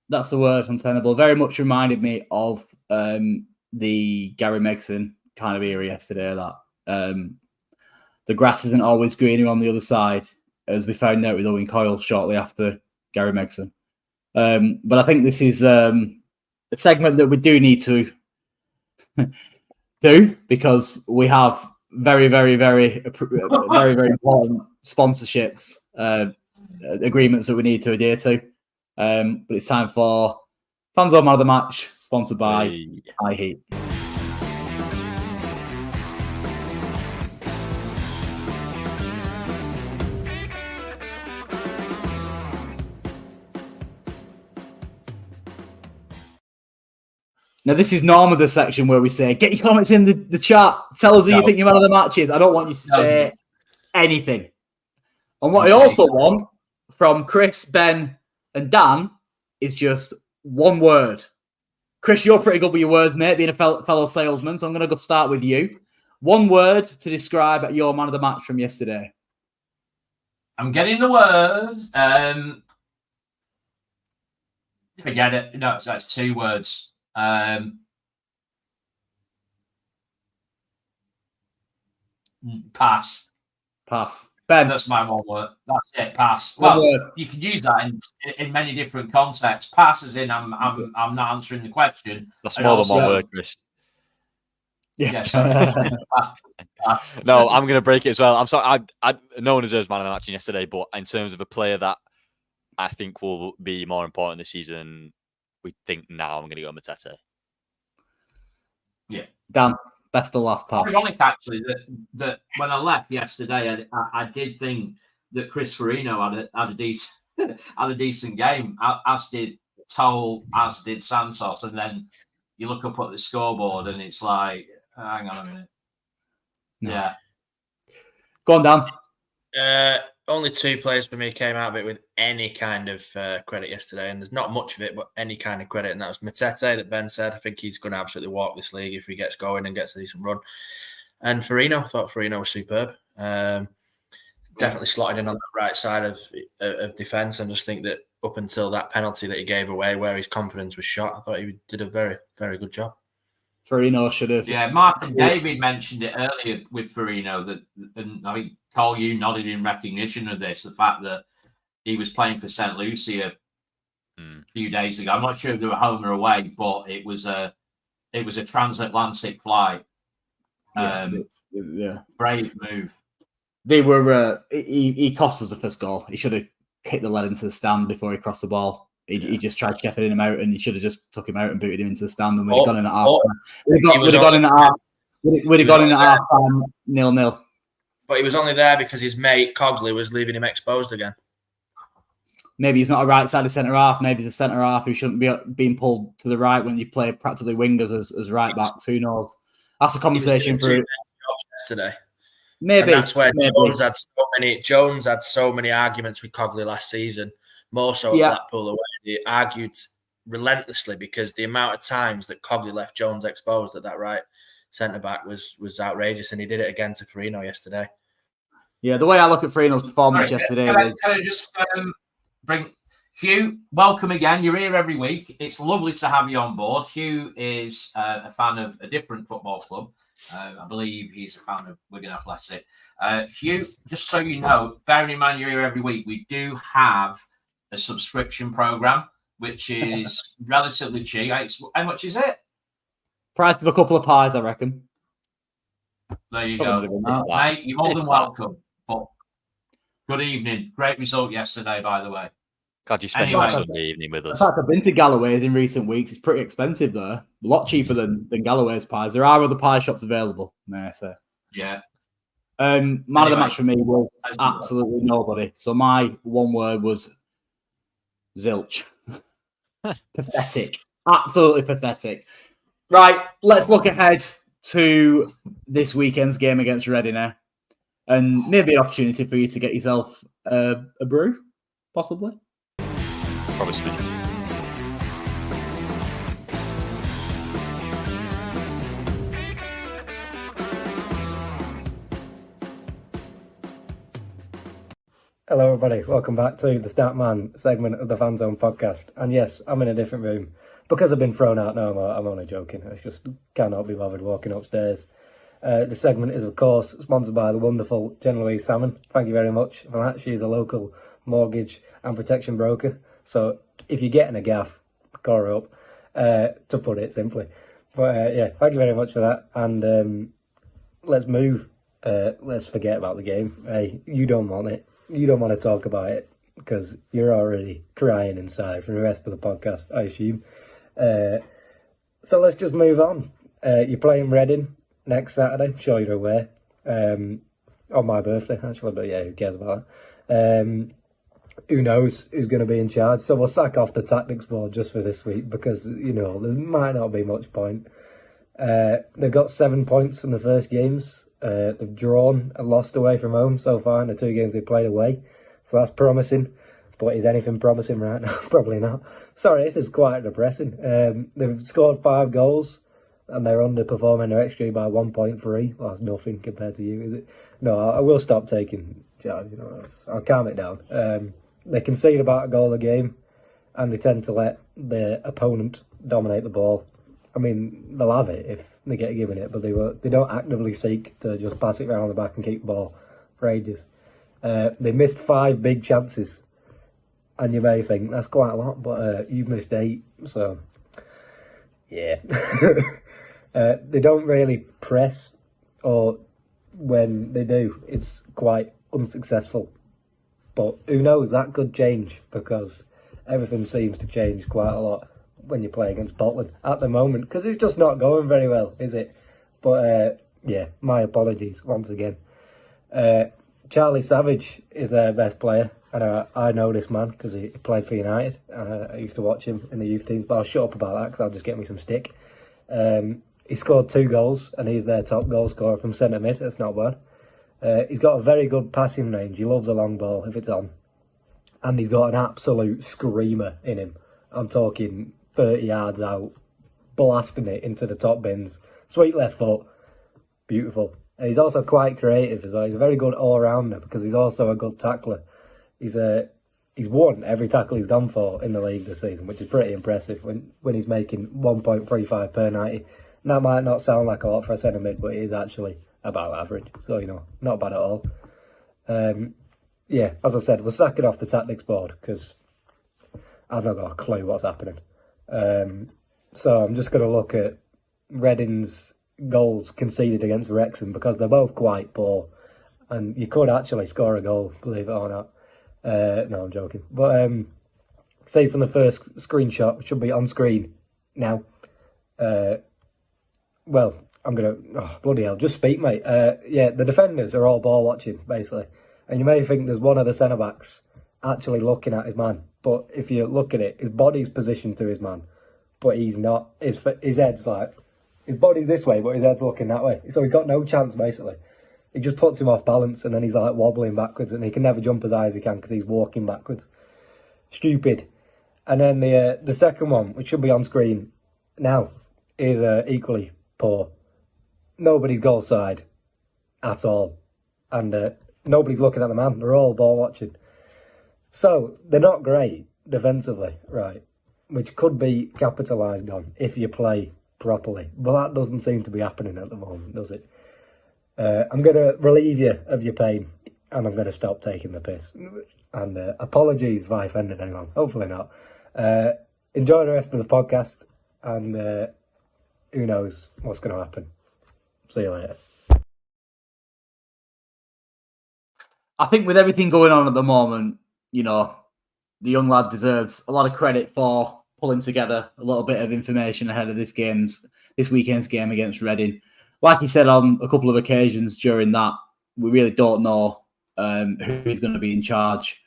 That's the word, untenable. Very much reminded me of the Gary Megson kind of era yesterday. That the grass isn't always greener on the other side, as we found out with Owen Coyle shortly after Gary Megson. But I think this is a segment that we do need to do, because we have very, very, very, very, very important sponsorships agreements that we need to adhere to. But it's time for Fanzone Man of the Match, sponsored by High Heat. Now, this is normally the section where we say, get your comments in the chat. Tell us who you think your man of the match is. I don't want you to say anything. And what I also want from Chris, Ben, and Dan is just one word. Chris, you're pretty good with your words, mate, being a fellow salesman. So I'm going to go start with you. One word to describe your man of the match from yesterday. I'm getting the word. Forget it. No, that's 2 words. Pass. Ben. That's my one word. That's it. Pass. Well, you can use that in many different contexts. Pass as in I'm not answering the question. That's more than one word, Chris. Yeah. No, I'm going to break it as well. I'm sorry. No one deserves man of the match yesterday, but in terms of a player that I think will be more important this season, we think now, I'm going to go Matete. Yeah. Dan, best of last part. Ironic, actually, that when I left yesterday, I did think that Chris Farino had a decent game, as did Toll, as did Santos, and then you look up at the scoreboard and it's like, hang on a minute. No. Yeah. Go on, Dan. Only 2 players for me came out of it with any kind of credit yesterday, and there's not much of it, but any kind of credit, and that was Matete that Ben said. I think he's going to absolutely walk this league if he gets going and gets a decent run. And Farino, I thought Farino was superb. Definitely slotted in on the right side of defence, and just think that up until that penalty that he gave away where his confidence was shot, I thought he did a very, very good job. Farino should have. Yeah, Mark and David mentioned it earlier with Farino, and I think Cole, you nodded in recognition of this, the fact that he was playing for St. Lucia a few days ago. I'm not sure if they were home or away, but it was a transatlantic flight. Brave move. They were. He cost us the first goal. He should have kicked the lead into the stand before he crossed the ball. He just tried shepherding him out, and he should have just took him out and booted him into the stand, and we'd have gone in at half. We'd have gone in at half time 0-0. But he was only there because his mate Cogley was leaving him exposed again. maybe he's not a right-sided centre-half. Maybe he's a centre-half who shouldn't be being pulled to the right when you play practically wingers as right-backs. Who knows? That's a conversation for yesterday. Maybe. And that's where Jones had so many arguments with Cogley last season, more so at Blackpool away. They argued relentlessly because the amount of times that Cogley left Jones exposed at that right centre-back was outrageous, and he did it again to Farino yesterday. Yeah, the way I look at Farino's performance yesterday... Can I just bring... Hugh, welcome again. You're here every week. It's lovely to have you on board. Hugh is a fan of a different football club. I believe he's a fan of Wigan Athletic. Hugh, just so you know, bearing in mind you're here every week, we do have a subscription program, which is relatively cheap. How much is it? Price of a couple of pies, I reckon. There you go. Mate, you're more than welcome. But good evening. Great result yesterday, by the way. God, you spent your Sunday evening with us. In fact, I've been to Galloway's in recent weeks. It's pretty expensive there. A lot cheaper than Galloway's pies. There are other pie shops available, may I say. Yeah. Man of the match for me was absolutely nobody. So my one word was zilch. Pathetic. Absolutely pathetic. Right, let's look ahead to this weekend's game against Reading now. And maybe an opportunity for you to get yourself a brew, possibly. Probably speaking. Hello, everybody. Welcome back to the Statman segment of the Fanzone podcast. And yes, I'm in a different room because I've been thrown out. No, I'm only joking. I just cannot be bothered walking upstairs. The segment is, of course, sponsored by the wonderful Jen Louise Salmon. Thank you very much for that. She is a local mortgage and protection broker. So if you're getting a gaff, call her up, to put it simply. But yeah, thank you very much for that. And let's move. Let's forget about the game. Hey, you don't want it. You don't want to talk about it because you're already crying inside for the rest of the podcast, I assume. So let's just move on. You're playing Reading next Saturday. I'm sure you're aware. On my birthday, actually, but yeah, who cares about that? Who knows who's going to be in charge? So we'll sack off the tactics board just for this week because, you know, there might not be much point. They've got 7 points from the first games. They've drawn and lost away from home so far in the 2 games they played away. So that's promising. But is anything promising right now? Probably not. Sorry, this is quite depressing. They've scored 5 goals and they're underperforming their XG by 1.3. Well, that's nothing compared to you, is it? No, I will stop taking charge. You know, I'll calm it down. They concede about a goal a game and they tend to let their opponent dominate the ball. I mean, they'll have it if they get given it, but they don't actively seek to just pass it around the back and keep the ball for ages. They missed 5 big chances, and you may think that's quite a lot, but you've missed 8, so yeah. They don't really press, or when they do, it's quite unsuccessful. But who knows, that could change because everything seems to change quite a lot when you play against Bolton at the moment because it's just not going very well, is it? But yeah, my apologies once again. Charlie Savage is their best player, and I know this man because he played for United. I used to watch him in the youth team, but I'll shut up about that because I'll just get me some stick. He scored 2 goals, and he's their top goal scorer from centre mid. That's not bad. He's got a very good passing range. He loves a long ball if it's on, and he's got an absolute screamer in him. I'm talking 30 yards out, blasting it into the top bins. Sweet left foot, beautiful. And he's also quite creative as well. He's a very good all-rounder because he's also a good tackler. He's won every tackle he's gone for in the league this season, which is pretty impressive when he's making 1.35 per 90. And that might not sound like a lot for a centre mid, but it is actually about average. So, you know, not bad at all. Yeah, as I said, we're sacking off the tactics board because I've not got a clue what's happening. So I'm just going to look at Reading's goals conceded against Wrexham because they're both quite poor. And you could actually score a goal, believe it or not. No, I'm joking. But say from the first screenshot, which should be on screen now. Well, I'm going to... Oh, bloody hell, just speak, mate. Yeah, the defenders are all ball watching, basically. And you may think there's one of the centre-backs actually looking at his man. But if you look at it, his body's positioned to his man, but he's not. His head's like, his body's this way, but his head's looking that way. So he's got no chance, basically. It just puts him off balance, and then he's like wobbling backwards, and he can never jump as high as he can because he's walking backwards. Stupid. And then the second one, which should be on screen now, is equally poor. Nobody's goal side at all, and nobody's looking at the man. They're all ball watching. So they're not great defensively, right? Which could be capitalised on if you play properly, but that doesn't seem to be happening at the moment, does it? I'm going to relieve you of your pain, and I'm going to stop taking the piss. And apologies if I offended anyone. Hopefully not. Enjoy the rest of the podcast, and who knows what's going to happen. See you later. I think with everything going on at the moment, you know, the young lad deserves a lot of credit for pulling together a little bit of information ahead of this weekend's game against Reading. Like he said on a couple of occasions during that, we really don't know who is going to be in charge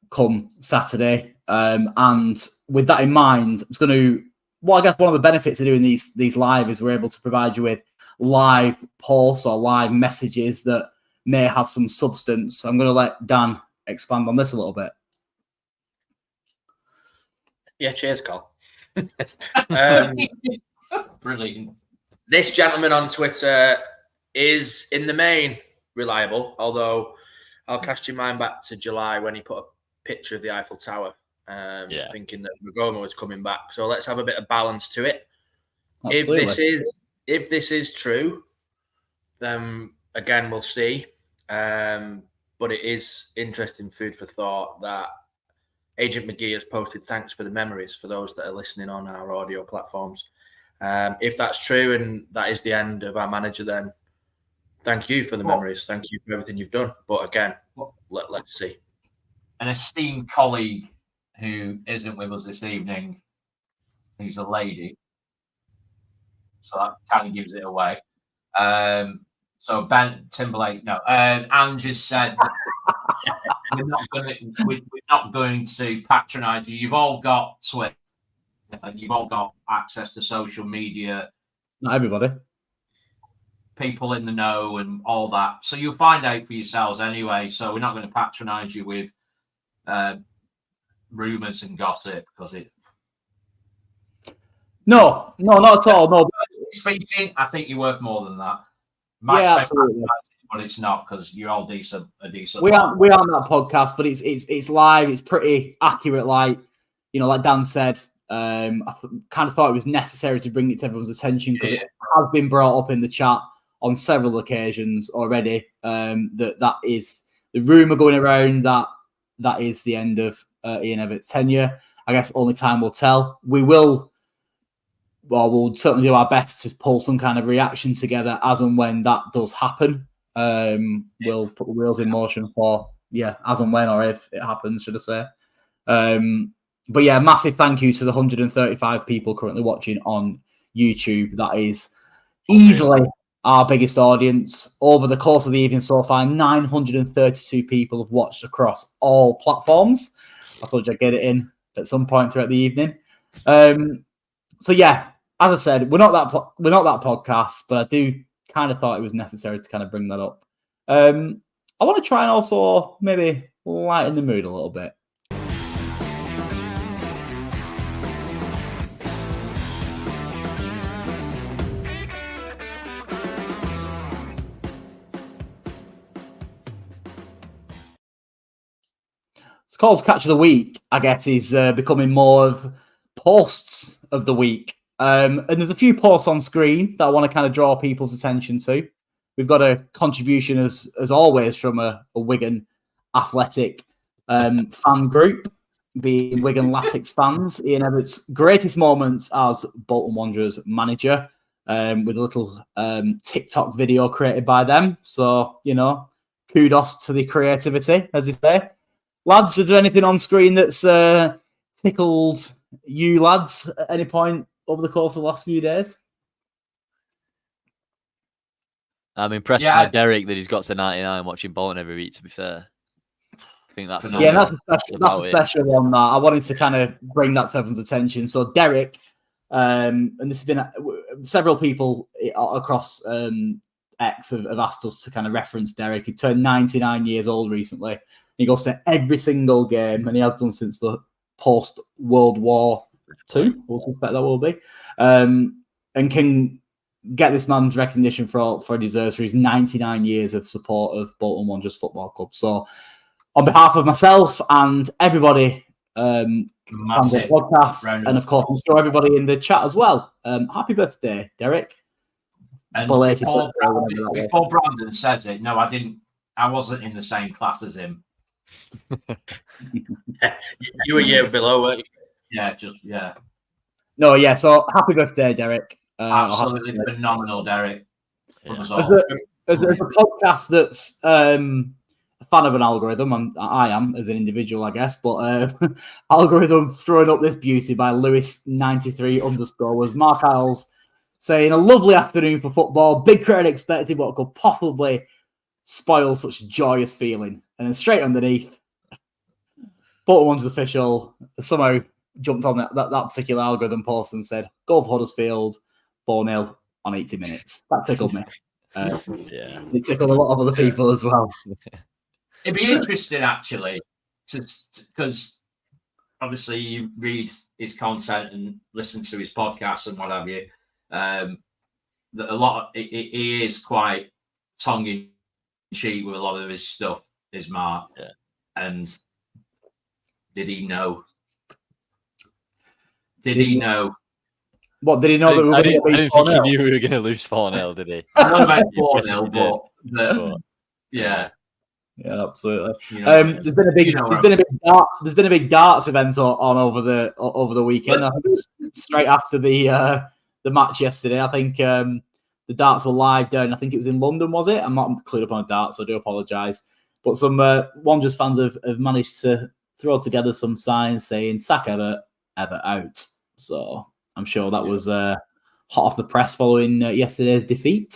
come Saturday. And with that in mind, it's going to, well, I guess one of the benefits of doing these live is we're able to provide you with live posts or live messages that may have some substance. I'm going to let Dan expand on this a little bit. Yeah, cheers, Col. Brilliant. This gentleman on Twitter is, in the main, reliable, although I'll cast your mind back to July when he put a picture of the Eiffel Tower, thinking that Magoma was coming back. So let's have a bit of balance to it. Absolutely. If this is true, then again we'll see. But it is interesting food for thought that Agent McGee has posted thanks for the memories for those that are listening on our audio platforms. If that's true and that is the end of our manager, then thank you for the memories. Thank you for everything you've done. But again, let's see. An esteemed colleague who isn't with us this evening, who's a lady, so that kind of gives it away. So Ben Timberlake, no. Anne just said we're not going to patronise you. You've all got Twitter and you've all got access to social media. Not everybody. People in the know and all that. So you'll find out for yourselves anyway. So we're not going to patronise you with rumours and gossip because it. No, not at all. No. Speaking, I think you're worth more than that. Yeah, absolutely. But it's not because you're all decent. We aren't that podcast, but it's live. It's pretty accurate. Like like Dan said, I kind of thought it was necessary to bring it to everyone's attention because it has been brought up in the chat on several occasions already. That is the rumor going around that is the end of Ian Everett's tenure. I guess only time will tell. We'll certainly do our best to pull some kind of reaction together as and when that does happen. We'll put the wheels in motion for, as and when or if it happens, should I say. But yeah, massive thank you to the 135 people currently watching on YouTube. That is easily our biggest audience. Over the course of the evening so far, 932 people have watched across all platforms. I told you I'd get it in at some point throughout the evening. So yeah, as I said, we're not that podcast, but I do kind of thought it was necessary to kind of bring that up. I want to try and also maybe lighten the mood a little bit. Cole's catch of the week, I guess, is becoming more of posts of the week. And there's a few posts on screen that I want to kind of draw people's attention to. We've got a contribution, as always, from a Wigan Athletic fan group, being Wigan Latics fans. Ian Everett's greatest moments as Bolton Wanderers manager, with a little TikTok video created by them. So, kudos to the creativity, as they say. Lads, is there anything on screen that's tickled you lads at any point over the course of the last few days? I'm impressed by Derek that he's got to 99 watching Bolton every week, to be fair. I think that's Yeah, that's a about it. special one. That I wanted to kind of bring that to everyone's attention. So Derek, and this has been several people across X have asked us to kind of reference Derek. He turned 99 years old recently. He goes to every single game, and he has done since the post World War II. We'll suspect that will be, and can get this man's recognition for he deserves for his 99 years of support of Bolton Wanderers Football Club. So, on behalf of myself and everybody, Massive podcast, round and of course, I'm sure everybody in the chat as well. Happy birthday, Derek! And Belated before Brandon says it, no, I didn't. I wasn't in the same class as him. You were a year below, weren't you? Yeah. No, yeah. So happy birthday, Derek! Absolutely phenomenal, Derek. Yeah. As a podcast that's a fan of an algorithm, and I am as an individual, I guess, but algorithm throwing up this beauty by Lewis93_ was Mark Isles saying a lovely afternoon for football, big crowd expected, what could possibly spoil such a joyous feeling. And then straight underneath, Bolton Wanderers official somehow jumped on that particular algorithm post and said, "Go for Huddersfield, 4-0 on 80 minutes." That tickled me. Yeah. It tickled a lot of other people as well. It'd be interesting, actually, because obviously you read his content and listen to his podcasts and what have you. That a lot of, he is quite tongue in cheek with a lot of his stuff, is Mark. Yeah. And did he know? Did he know? What did he know that we were I going to didn't think he knew we were going to lose 4-0, did he? I know about He 4-0, did. but yeah. Yeah, absolutely. You know, There's been a big darts event on over the weekend. I think it was straight after the match yesterday. I think the darts were live down. I think it was in London, was it? I'm not clued up on darts, so I do apologise. But some Wanderers fans have managed to throw together some signs saying "Sack Ever out." So I'm sure that was hot off the press following yesterday's defeat.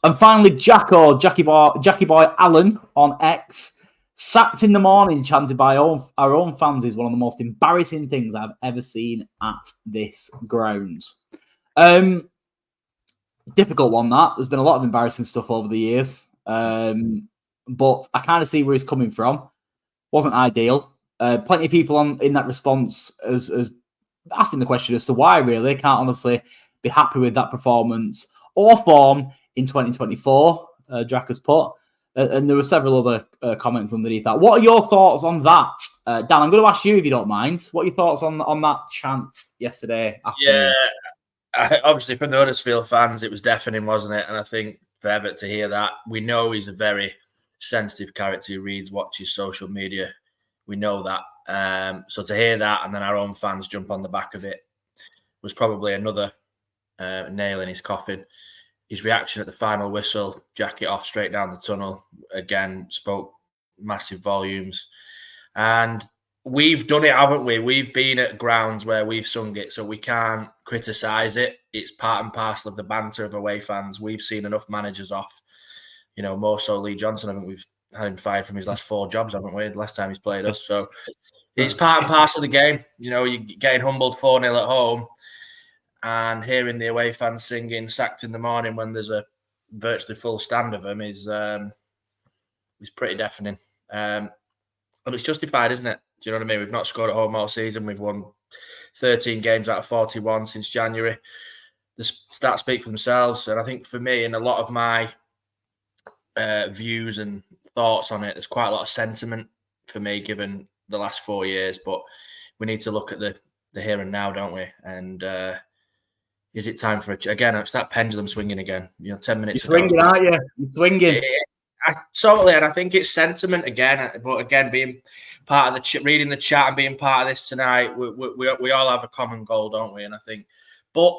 And finally, Jackie Boy Allen on X, sacked in the morning, chanted by our own fans, is one of the most embarrassing things I've ever seen at this grounds. Difficult one, that. There's been a lot of embarrassing stuff over the years. But I kind of see where he's coming from. Wasn't ideal. Plenty of people in that response as asking the question as to why, really. Can't honestly be happy with that performance or form in 2024, Jack has put. And there were several other comments underneath that. What are your thoughts on that? Dan, I'm going to ask you if you don't mind. What are your thoughts on that chant yesterday afternoon? Yeah, obviously from the Huddersfield fans, it was deafening, wasn't it? And I think for Everett to hear that, we know he's a very sensitive character who reads, watches social media. We know that. So to hear that and then our own fans jump on the back of it was probably another nail in his coffin. His reaction at the final whistle, jacket off straight down the tunnel, again, spoke massive volumes. And we've done it, haven't we? We've been at grounds where we've sung it, so we can't criticise it. It's part and parcel of the banter of away fans. We've seen enough managers off. You know, more so Lee Johnson. I think we've had him fired from his last 4 jobs, haven't we? The last time he's played us. So it's part and parcel of the game. You know, you're getting humbled 4-0 at home. And hearing the away fans singing "Sacked in the morning" when there's a virtually full stand of them is pretty deafening. And it's justified, isn't it? Do you know what I mean? We've not scored at home all season. We've won 13 games out of 41 since January. The stats speak for themselves. And I think for me, in a lot of my views and thoughts on it, there's quite a lot of sentiment for me given the last 4 years. But we need to look at the here and now, don't we? And is it time for again? It's that pendulum swinging again. 10 minutes. You're swinging, aren't you? You're swinging. Totally, and I think it's sentiment again. But again, being part of the reading the chat and being part of this tonight, we all have a common goal, don't we? And I think, but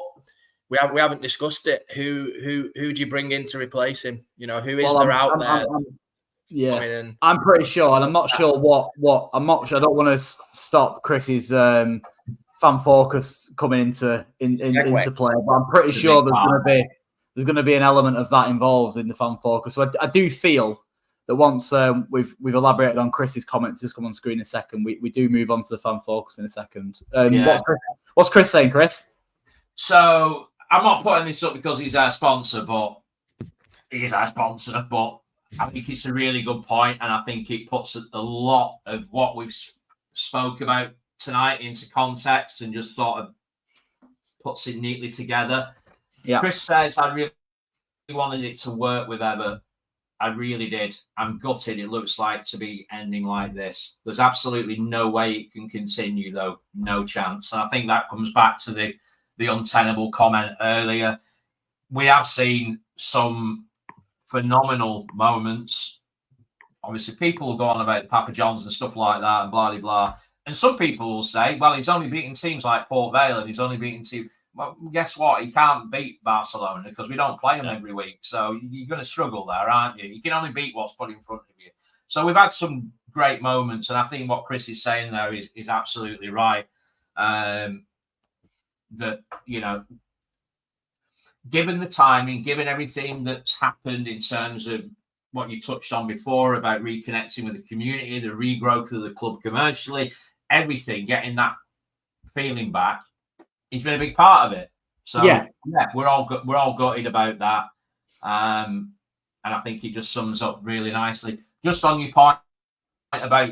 we haven't discussed it. Who do you bring in to replace him? Who is out there? I'm pretty sure, and I'm not sure what. I'm not sure. I don't want to stop Chris's fan focus coming into play, but I'm pretty sure there's going to be an element of that involved in the fan focus. So I do feel that once we've elaborated on Chris's comments, just come on screen in a second. We do move on to the fan focus in a second. What's Chris saying, Chris? So I'm not putting this up because he's our sponsor, but he is our sponsor. But I think it's a really good point, and I think it puts a lot of what we've spoke about tonight into context and just sort of puts it neatly together. Yeah. Chris says, I really wanted it to work with Ever. I really did. I'm gutted it looks like to be ending like this. There's absolutely no way it can continue, though. No chance. And I think that comes back to the untenable comment earlier. We have seen some phenomenal moments. Obviously, people will go on about Papa John's and stuff like that and blah, blah, blah. And some people will say, well, he's only beaten teams like Port Vale and he's only beaten teams. Well, guess what? He can't beat Barcelona because we don't play them every week. So you're going to struggle there, aren't you? You can only beat what's put in front of you. So we've had some great moments. And I think what Chris is saying there is absolutely right. That, you know, given the timing, given everything that's happened in terms of what you touched on before about reconnecting with the community, the regrowth of the club commercially, everything, getting that feeling back, he's been a big part of it. So yeah, we're all gutted about that. And I think it just sums up really nicely. Just on your point about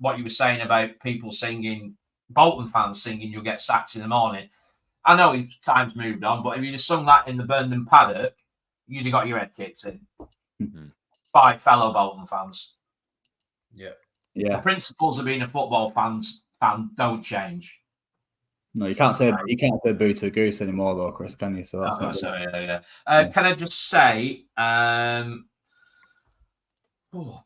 what you were saying about people singing, Bolton fans singing, "You'll get sacked in the morning." I know time's moved on, but if you'd have sung that in the Burnham paddock, you'd have got your head kicked in by fellow Bolton fans. Yeah. The principles of being a football fan don't change. No, you can't say boo to a goose anymore, though, Chris, can you? So that's Can I just say, oh,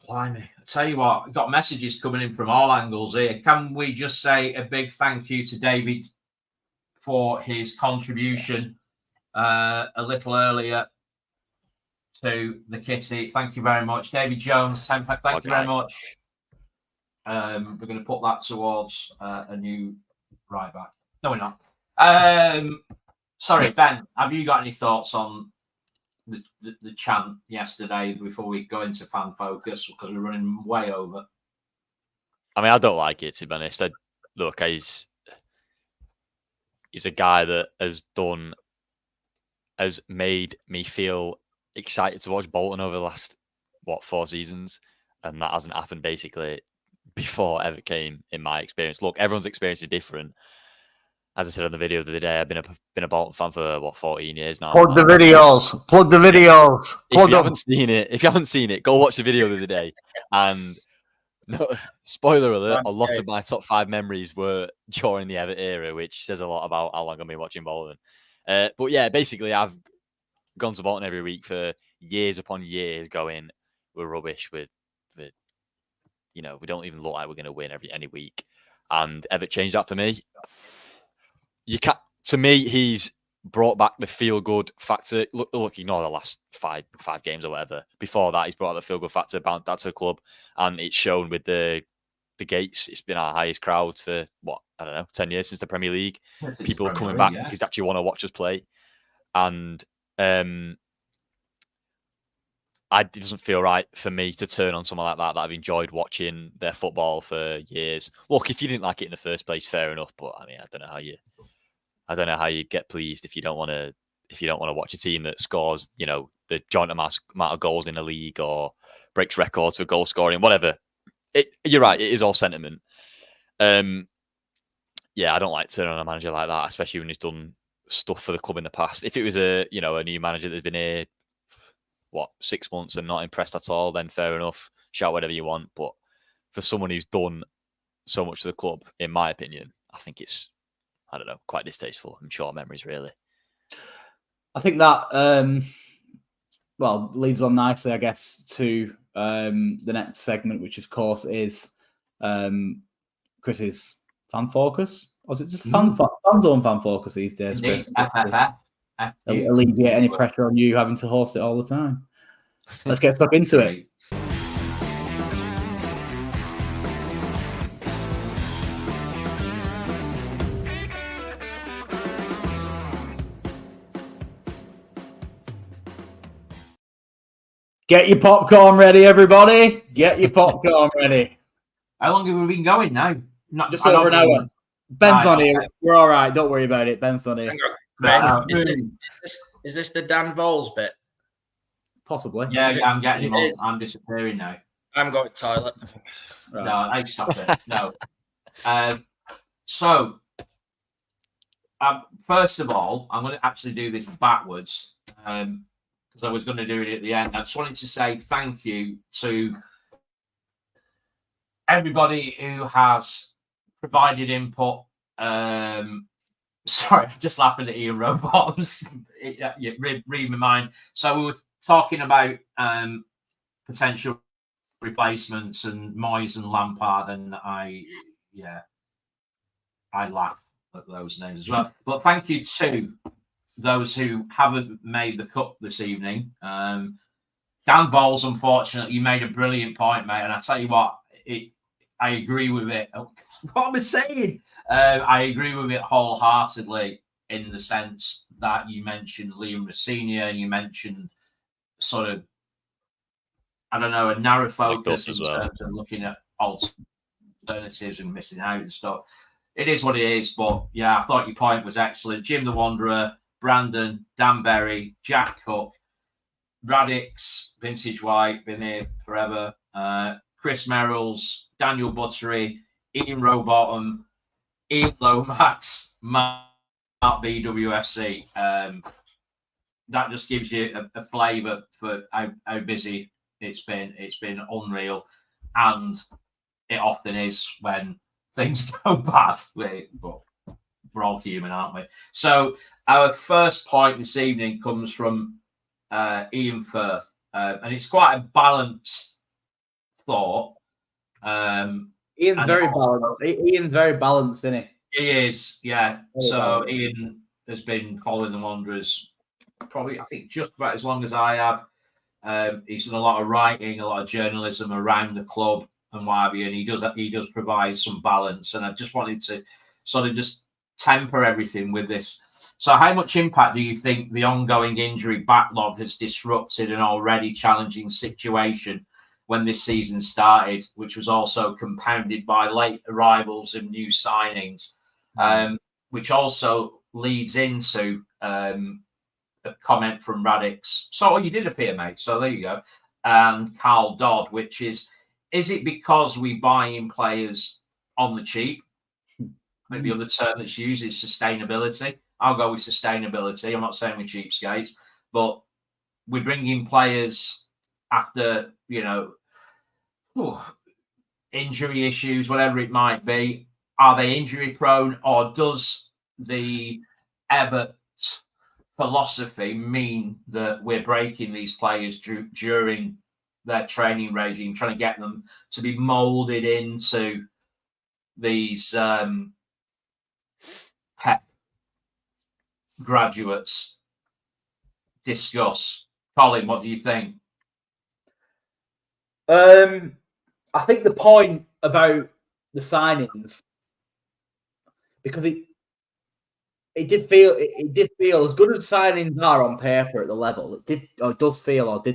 blimey! I tell you what, I've got messages coming in from all angles here. Can we just say a big thank you to David for his contribution a little earlier to the kitty? Thank you very much, David Jones. Thank you very much. We're going to put that towards a new right back. No, we're not. Sorry, Ben, have you got any thoughts on the chant yesterday before we go into fan focus? Because we're running way over. I mean, I don't like it, to be honest. Look, he's a guy that has made me feel excited to watch Bolton over the last, 4 seasons. And that hasn't happened basically before ever came in my experience. Look, everyone's experience is different. As I said on the video the other day, I've been a Bolton fan for 14 years now. Plug the videos. If you haven't seen it, go watch the video the other day. And no, spoiler alert, a lot of my top 5 memories were during the Everett era, which says a lot about how long I've been watching Bolton. But yeah, basically, I've gone to Bolton every week for years upon years, going, we're rubbish. We don't even look like we're going to win any week. And Everett changed that for me. To me, he's brought back the feel-good factor. Look, ignore the last five games or whatever. Before that, he's brought the feel-good factor back to the club, and it's shown with the gates. It's been our highest crowd for 10 years since the Premier League. People coming back because they actually want to watch us play, and it doesn't feel right for me to turn on someone like that I've enjoyed watching their football for years. Look, if you didn't like it in the first place, fair enough. But I mean, I don't know how you get pleased if you don't want to watch a team that scores, the joint amount of goals in the league or breaks records for goal scoring, whatever. You're right. It is all sentiment. I don't like turning on a manager like that, especially when he's done stuff for the club in the past. If it was a new manager that's been here 6 months and not impressed at all, then fair enough. Shout whatever you want. But for someone who's done so much to the club, in my opinion, I think it's, quite distasteful. I'm short memories, really. I think that leads on nicely, I guess, to the next segment, which of course is Chris's fan focus. Or is it just Fanzone fan focus these days, Chris? Alleviate any pressure on you having to host it all the time. Let's get stuck into it. Get your popcorn ready, everybody. Get your popcorn ready. How long have we been going now? Just over an hour. Ben's not here. Okay. We're all right. Don't worry about it. Ben's not here. Hang on. Right, Ben, is this the Dan Vols bit? Possibly. yeah, I'm getting him It on. is. I'm disappearing now. I'm going to toilet. Right. No, I stop it. No. So, first of all, I'm going to actually do this backwards because I was going to do it at the end. I just wanted to say thank you to everybody who has provided input. Sorry, I'm just laughing at Ian Rowbottom's. Read my mind. So we were talking about potential replacements and Moyes and Lampard, and I laugh at those names as well. But thank you to those who haven't made the cut this evening. Dan Vols, unfortunately, you made a brilliant point, mate, and I tell you what, I agree with it. What am I saying? I agree with it wholeheartedly in the sense that you mentioned Liam Rossini, you mentioned sort of, I don't know, a narrow focus in terms of looking at alternatives and missing out and stuff. It is what it is, but yeah, I thought your point was excellent. Jim the Wanderer, Brandon, Dan Berry, Jack Cook, Radix, Vintage White, been here forever, Chris Merrills, Daniel Buttery, Ian Rowbottom, Ian Lomax, Mark BWFC. That just gives you a flavour for how busy it's been. It's been unreal, and it often is when things go bad. But we're all human, aren't we? So our first point this evening comes from Ian Firth, and it's quite a balanced thought. Ian's very balanced. Ian's very balanced, isn't he? He is, yeah. Very so balanced. Ian has been following the Wanderers probably, I think, just about as long as I have. He's done a lot of writing, a lot of journalism around the club and what have you, and he does provide some balance. And I just wanted to sort of just temper everything with this. So how much impact do you think the ongoing injury backlog has disrupted an already challenging situation when this season started, which was also compounded by late arrivals and new signings, which also leads into a comment from Radix. So you did appear, mate. So there you go. And Carl Dodd, which is it because we buy in players on the cheap? Maybe the other term that's used is sustainability. I'll go with sustainability. I'm not saying we're cheapskates, but we bring in players after, injury issues, whatever it might be. Are they injury prone, or does the Everett philosophy mean that we're breaking these players during their training regime, trying to get them to be molded into these PEP graduates? Discuss. Colin, what do you think? I think the point about the signings, because it did feel as good as signings are on paper at the level, it did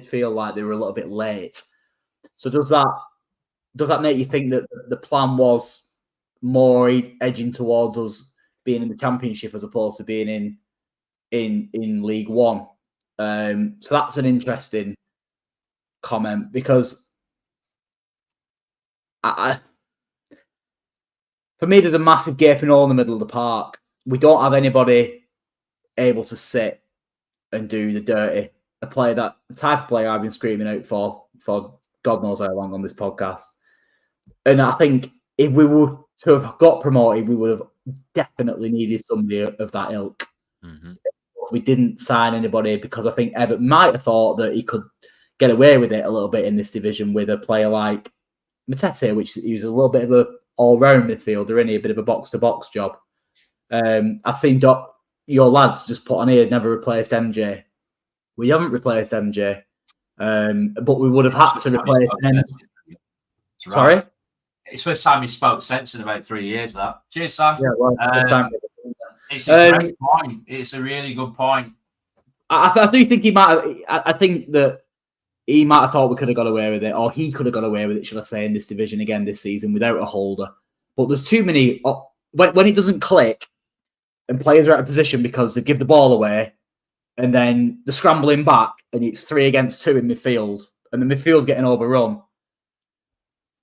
feel like they were a little bit late. So does that make you think that the plan was more edging towards us being in the Championship as opposed to being in League One? So that's an interesting comment, because for me, there's a massive gaping hole in the middle of the park. We don't have anybody able to sit and do the dirty. The type of player I've been screaming out for God knows how long on this podcast. And I think if we were to have got promoted, we would have definitely needed somebody of that ilk. Mm-hmm. We didn't sign anybody because I think Everett might have thought that he could get away with it a little bit in this division with a player like Matete, which he was a little bit of an all-round midfielder, isn't he? A bit of a box-to-box job. I've seen your lads just put on here, never replaced MJ. We haven't replaced MJ, but we would have had to replace him. Right. Sorry? It's first time he spoke sense in about 3 years, that. Cheers, Sam. Yeah, well, it's a great point. It's a really good point. I do think he might have. I think that he might have thought we could have got away with it, or he could have got away with it, should I say, in this division again this season without a holder. But there's too many when it doesn't click and players are out of position because they give the ball away and then they're scrambling back and it's 3 against 2 in midfield and the midfield getting overrun.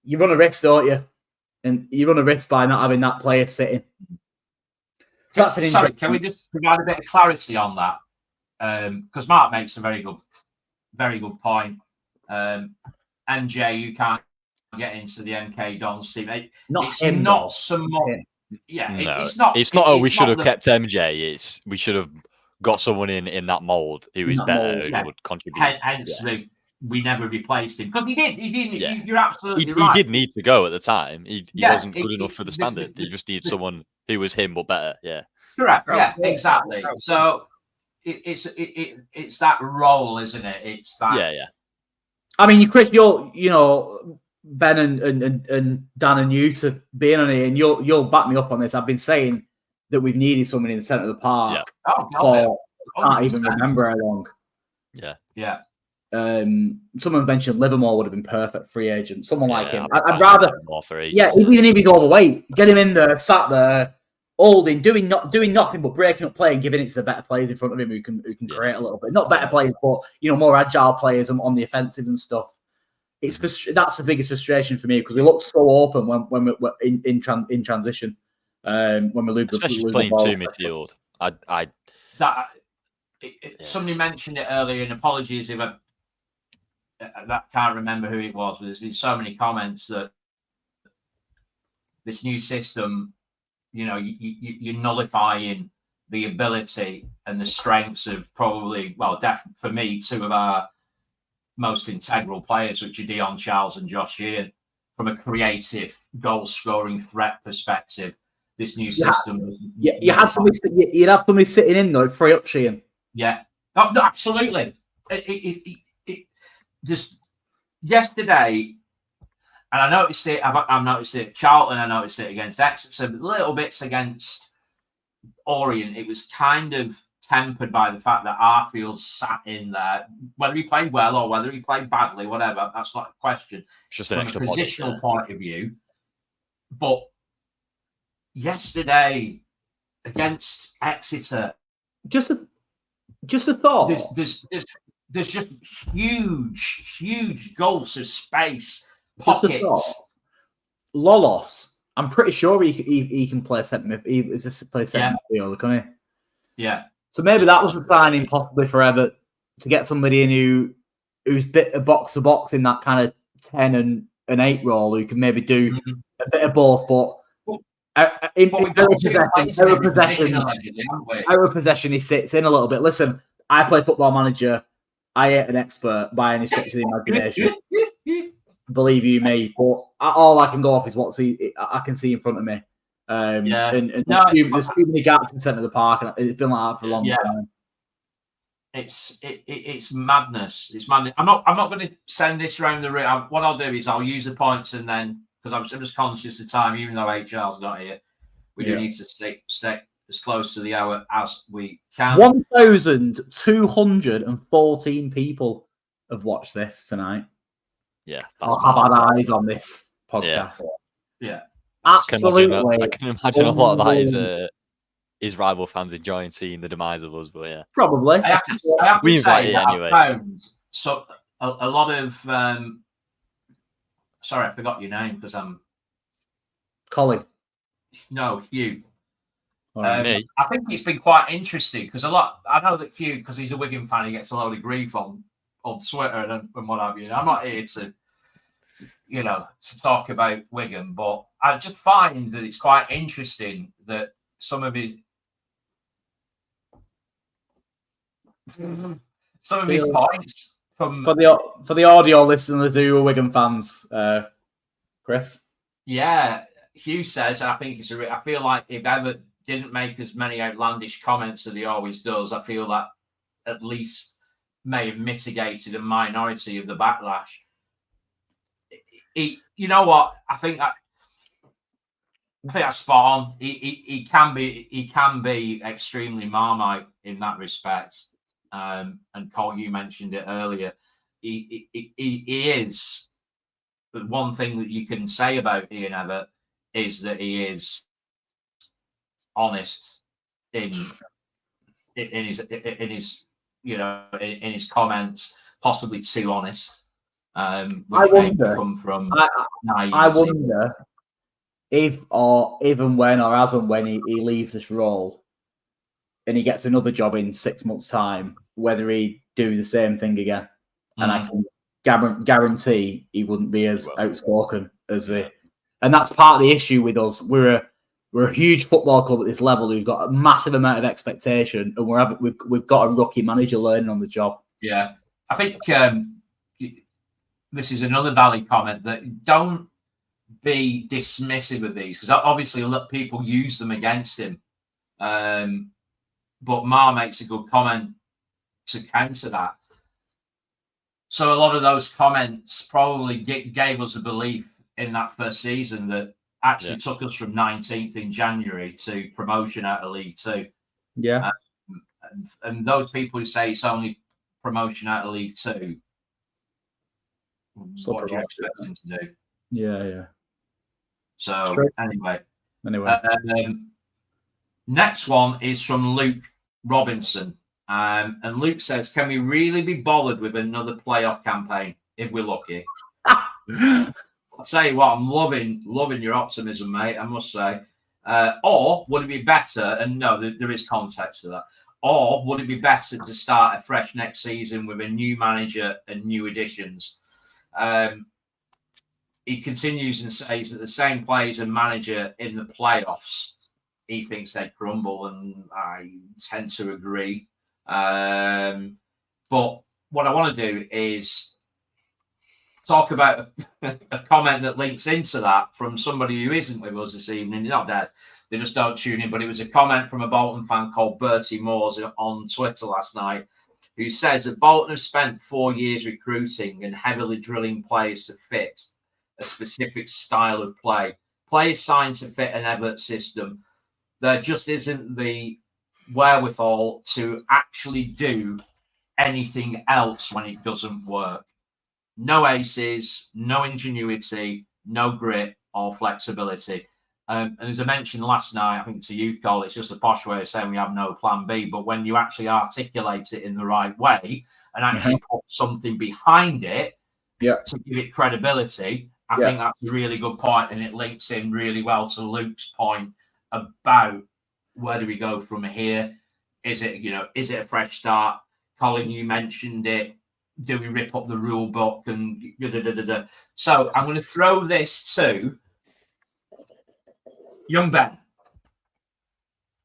You run a risk, don't you? And you run a risk by not having that player sitting. So that's an Sorry, can we just provide a bit of clarity on that? Because Mark makes a very good point. MJ, you can't get into the MK Dons team. It's not so much. Yeah, no, it's not. It's not. Oh, we should have kept MJ. It's we should have got someone in that mold who is better, who would contribute. Hence, we never replaced him because he did. He didn't. You're absolutely right. He did need to go at the time. He wasn't good enough for the standard. He just needed someone who was him but better. Yeah. Correct. Yeah, exactly. So it's that role, isn't it? It's that. Yeah. I mean, Chris, Ben and Dan and you to be in on it, and you'll back me up on this. I've been saying that we've needed someone in the centre of the park for I can't even remember how long. Yeah. Someone mentioned Livermore would have been perfect free agent. Someone like him. I'd rather more for ages. Yeah, even if he's overweight, get him in there, sat there, holding, doing nothing but breaking up play and giving it to the better players in front of him who can create a little bit. Not better players, but more agile players on the offensive and stuff. That's the biggest frustration for me because we look so open when we're in transition. When we lose, especially playing 2 midfield. Somebody mentioned it earlier, and apologies if I can't remember who it was. But there's been so many comments that this new system, you're nullifying the ability and the strengths of probably, definitely for me, 2 of our most integral players, which are Dion Charles and Josh Sheehan, from a creative goal-scoring threat perspective. This new system. You'd have somebody sitting in though, free up Sheehan. Yeah, no, absolutely. It just yesterday, and I noticed it. I've noticed it at Charlton. I noticed it against Exeter. Little bits against Orient. It was kind of tempered by the fact that Arfield sat in there. Whether he played well or whether he played badly, whatever, that's not a question. It's just an from a positional point of view. But yesterday against Exeter, just a thought. There's just huge gulfs of space, pockets. Lolos, I'm pretty sure he can play centre. He is just play centre midfielder, can he? Yeah. So maybe that was a signing possibly for Everett to get somebody in who's bit of box to box in that kind of 10 and 8 role, who can maybe do a bit of both, but. Out of possession, he sits in a little bit. Listen, I play Football Manager. I ain't an expert by any stretch of the imagination. Believe you me, but all I can go off is what I can see in front of me. There's too many gaps in the centre of the park, and it's been like that for a long time. It's madness. It's madness. I'm not going to send this around the room. What I'll do is I'll use the points and then. Because I'm just conscious of time, even though HR's not here, we do need to stay as close to the hour as we can. 1,214 people have watched this tonight. Yeah, I've had eyes on this podcast. Yeah. Absolutely. I can imagine a lot of that is rival fans enjoying seeing the demise of us, but yeah, probably. I have to say that anyway. I found a lot of. Sorry, I forgot your name because I'm Colin. No, Hugh. Me. I think it's been quite interesting because I know that Hugh, because he's a Wigan fan, he gets a load of grief on Twitter and what have you. And I'm not here to talk about Wigan, but I just find that it's quite interesting that some of his points. For the audio listeners who are Wigan fans, Chris. Yeah, Hugh says, I think I feel like if Everett didn't make as many outlandish comments that he always does, I feel that at least may have mitigated a minority of the backlash. You know what? I think that's spot on. He can be extremely Marmite in that respect. And Cole, you mentioned it earlier. he is. But one thing that you can say about Ian Evatt is that he is honest in his in his comments, possibly too honest. Which may come from I wonder if or even when or as and when he leaves this role and he gets another job in 6 months' time, whether he do the same thing again. And I can guarantee he wouldn't be as outspoken as and that's part of the issue with us. We're a huge football club at this level who've got a massive amount of expectation, and we've got a rookie manager learning on the job. Yeah, I think this is another valid comment, that don't be dismissive of these, because obviously a lot of people use them against him. But Ma makes a good comment to counter that. So a lot of those comments probably gave us a belief in that first season that actually took us from 19th in January to promotion out of League Two. Yeah. And those people who say it's only promotion out of League Two, what do you expect them to do? Yeah. So anyway. Next one is from Luke Robinson. And Luke says, can we really be bothered with another playoff campaign if we're lucky? I'll tell you what, I'm loving your optimism, mate, I must say. Or would it be better, and no, there is context to that, or would it be better to start afresh next season with a new manager and new additions? He continues and says that the same players and manager in the playoffs, he thinks they'd crumble, and I tend to agree. But what I want to do is talk about a comment that links into that from somebody who isn't with us this evening. They're not dead. They just don't tune in. But it was a comment from a Bolton fan called Bertie Moores on Twitter last night, who says that Bolton have spent 4 years recruiting and heavily drilling players to fit a specific style of play. Players signed to fit an Evatt system. There just isn't the wherewithal to actually do anything else when it doesn't work. No aces, no ingenuity, no grit or flexibility. And as I mentioned last night, I think to you, Cole, it's just a posh way of saying we have no plan B. But when you actually articulate it in the right way and actually put something behind it to give it credibility, I think that's a really good point, and it links in really well to Luke's point about where do we go from here? Is it a fresh start? Colin, you mentioned it. Do we rip up the rule book and da-da-da-da-da? So I'm going to throw this to young Ben,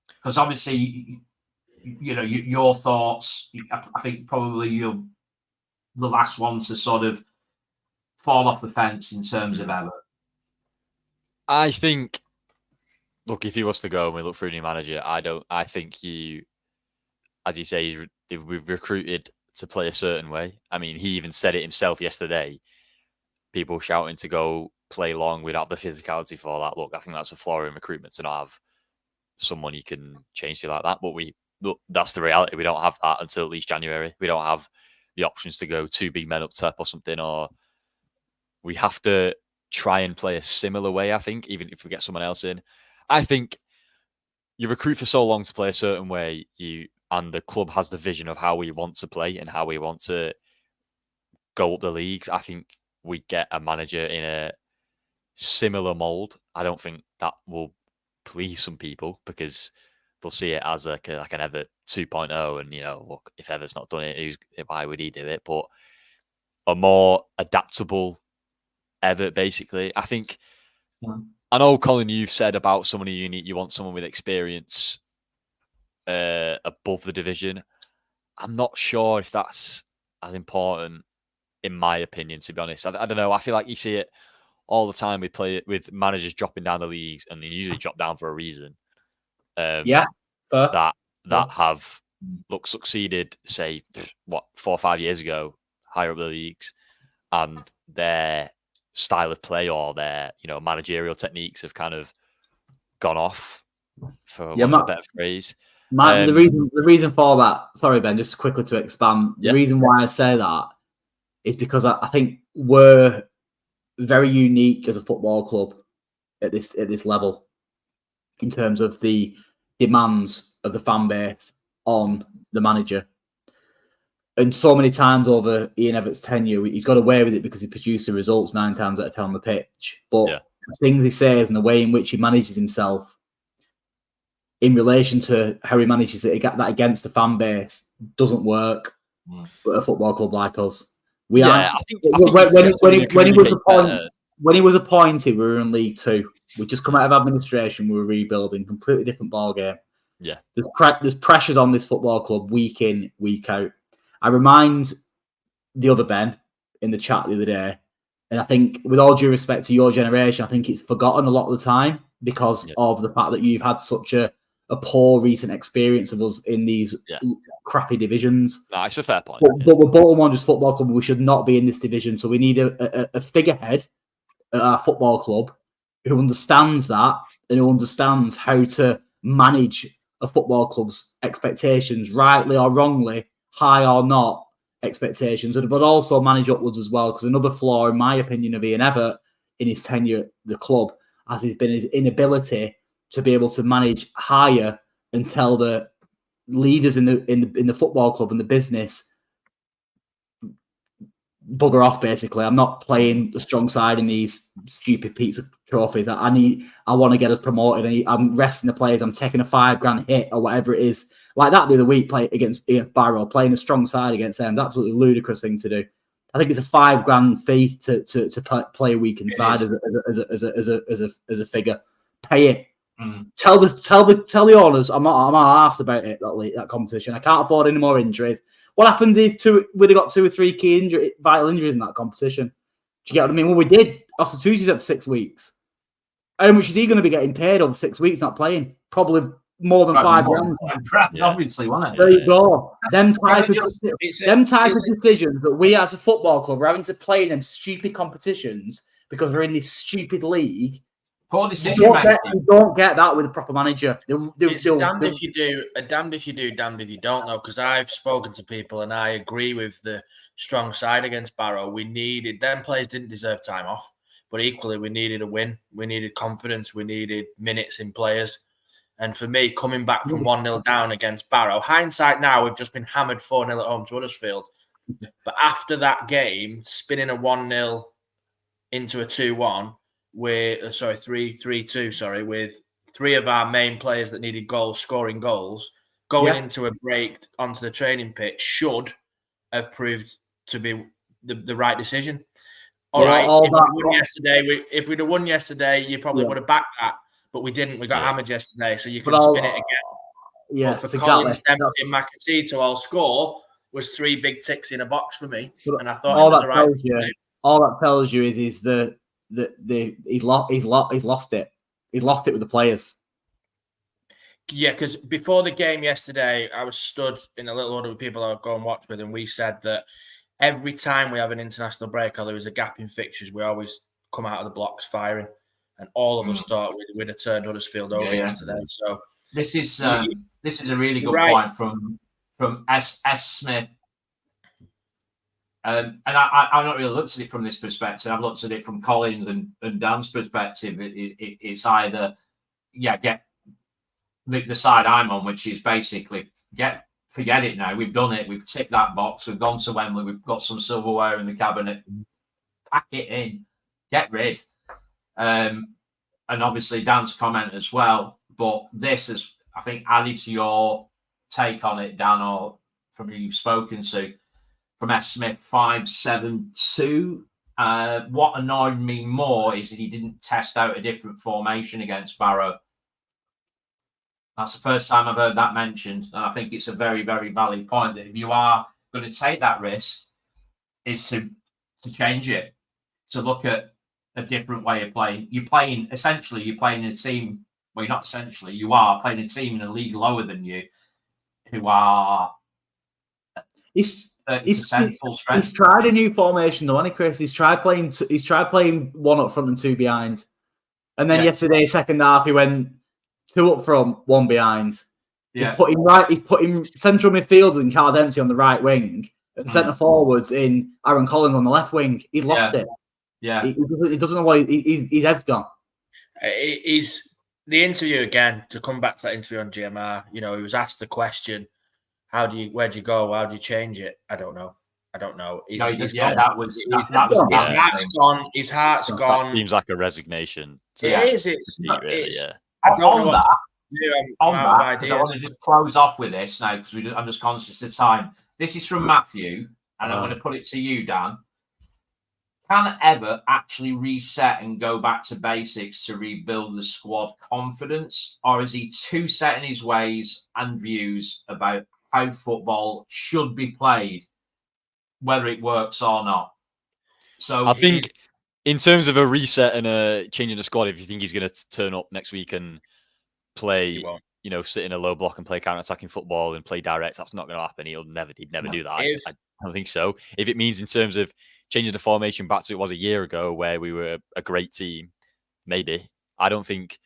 because obviously, your thoughts. I think probably you're the last one to sort of fall off the fence in terms of Evatt. I think, look, if he was to go and we look for a new manager, I think as you say, we've recruited to play a certain way. I mean, he even said it himself yesterday. People shouting to go play long without the physicality for that. Look, I think that's a flaw in recruitment to not have someone you can change to like that. But that's the reality. We don't have that until at least January. We don't have the options to go 2 big men up top or something, or we have to try and play a similar way, I think, even if we get someone else in. I think you recruit for so long to play a certain way, and the club has the vision of how we want to play and how we want to go up the leagues. I think we get a manager in a similar mould. I don't think that will please some people because they'll see it as like an Evatt 2.0, and look, if Evatt's not done it, why would he do it? But a more adaptable Evatt, basically. I think. I know, Colin, you've said about someone you want someone with experience above the division. I'm not sure if that's as important, in my opinion, to be honest. I don't know. I feel like you see it all the time. We play it with managers dropping down the leagues, and they usually drop down for a reason. That have succeeded, say, 4 or 5 years ago, higher up the leagues, and their style of play or their managerial techniques have kind of gone off, for want of a better phrase. The reason for that, sorry Ben, just quickly to expand, the reason why I say that is because I think we're very unique as a football club at this level in terms of the demands of the fan base on the manager. And so many times over Ian Everett's tenure, he's got away with it because he produced the results 9 times out of 10 on the pitch. But the things he says and the way in which he manages himself in relation to how he manages that against the fan base doesn't work at a football club like us. When he was appointed, we were in League Two. We just come out of administration. We were rebuilding, completely different ball game. Yeah, there's pressures on this football club week in, week out. I remind the other Ben in the chat the other day, and I think, with all due respect to your generation, I think it's forgotten a lot of the time because of the fact that you've had such a poor recent experience of us in these crappy divisions. No, it's a fair point. But we're Bolton Wanderers Football Club. We should not be in this division. So we need a figurehead at our football club who understands that and who understands how to manage a football club's expectations, rightly or wrongly, high or not expectations, but also manage upwards as well. Because another flaw, in my opinion, of Ian Everett in his tenure at the club has been his inability to be able to manage higher and tell the leaders in the football club and the business, bugger off. Basically, I'm not playing the strong side in these stupid pizza trophies. I want to get us promoted. I'm resting the players. I'm taking a $5,000 hit or whatever it is. Like that the other week, play against Barrow, playing a strong side against them. That's absolutely ludicrous thing to do. I think it's a $5,000 fee to play a weekend side as a figure. Pay it. Tell the owners I'm not asked about it, that competition. I can't afford any more injuries. What happens if we'd have got 2 or 3 key vital injuries in that competition? Do you get what I mean? Well, we did. Austin Tucci's up 6 weeks. How much is he going to be getting paid over 6 weeks not playing? Probably more than $5,000. Obviously, wasn't it? There you go. Them type of decisions that we as a football club are having to play in them stupid competitions because we're in this stupid league. Poor decision You don't get that with a proper manager. It's damned if you do, damned if you don't know. Because I've spoken to people and I agree with the strong side against Barrow. We needed them players didn't deserve time off, but equally we needed a win. We needed confidence. We needed minutes in players. And for me, coming back from 1-0 down against Barrow, hindsight now, we've just been hammered 4-0 at home to Huddersfield. But after that game, spinning a 1-0 into a 2-1. With 3-2, with 3 of our main players that needed goals, scoring goals, going into a break onto the training pitch should have proved to be the right decision. If we'd have won yesterday, you probably would have backed that, but we didn't. We got hammered yesterday, so you can spin it again. Yes, but for Collins, Dempsey, and McAtee to all score was 3 big ticks in a box for me, and I thought it was the right thing. All that tells you is he's lost it. He's lost it with the players. Yeah, because before the game yesterday, I was stood in a little order with people I'd go and watch with, and we said that every time we have an international break or there is a gap in fixtures, we always come out of the blocks firing, and all of us thought we'd have turned Huddersfield over yesterday. So this is a really good point from S. Smith. And I've not really looked at it from this perspective. I've looked at it from Collins and Dan's perspective. It's either, get the side I'm on, which is basically forget it now. We've done it. We've ticked that box. We've gone to Wembley. We've got some silverware in the cabinet. Pack it in. Get rid. And obviously Dan's comment as well. But this is, I think, added to your take on it, Dan, or from who you've spoken to. From S. Smith 572. What annoyed me more is that he didn't test out a different formation against Barrow. That's the first time I've heard that mentioned, and I think it's a very, very valid point that if you are going to take that risk, is to change it, to look at a different way of playing. You're playing a team. Well, not essentially. You are playing a team in a league lower than you, who are. He's tried a new formation though, hasn't he, Chris? He's tried playing 1 up front and 2 behind. And then yesterday, second half, he went 2 up front, 1 behind. Yeah. He's put him central midfield and Carl Dempsey on the right wing. centre forwards in Aaron Collins on the left wing. He's lost it. Yeah. He doesn't know why his head's gone. He's the interview again, to come back to that interview on GMR, he was asked the question, where do you go? How do you change it? I don't know. He's gone. His heart's gone. His heart's gone. That seems like a resignation. It is. It's not. Really, I don't know that. Because I want to just close off with this now because I'm just conscious of time. This is from Matthew, and I'm going to put it to you, Dan. Can ever actually reset and go back to basics to rebuild the squad confidence, or is he too set in his ways and views about how football should be played, whether it works or not? So I think in terms of a reset and a changing the squad, if you think he's going to turn up next week and play, sit in a low block and play counter-attacking football and play direct, that's not going to happen. He'd never do that. I don't think so. If it means in terms of changing the formation back to it was a year ago where we were a great team, maybe. I don't think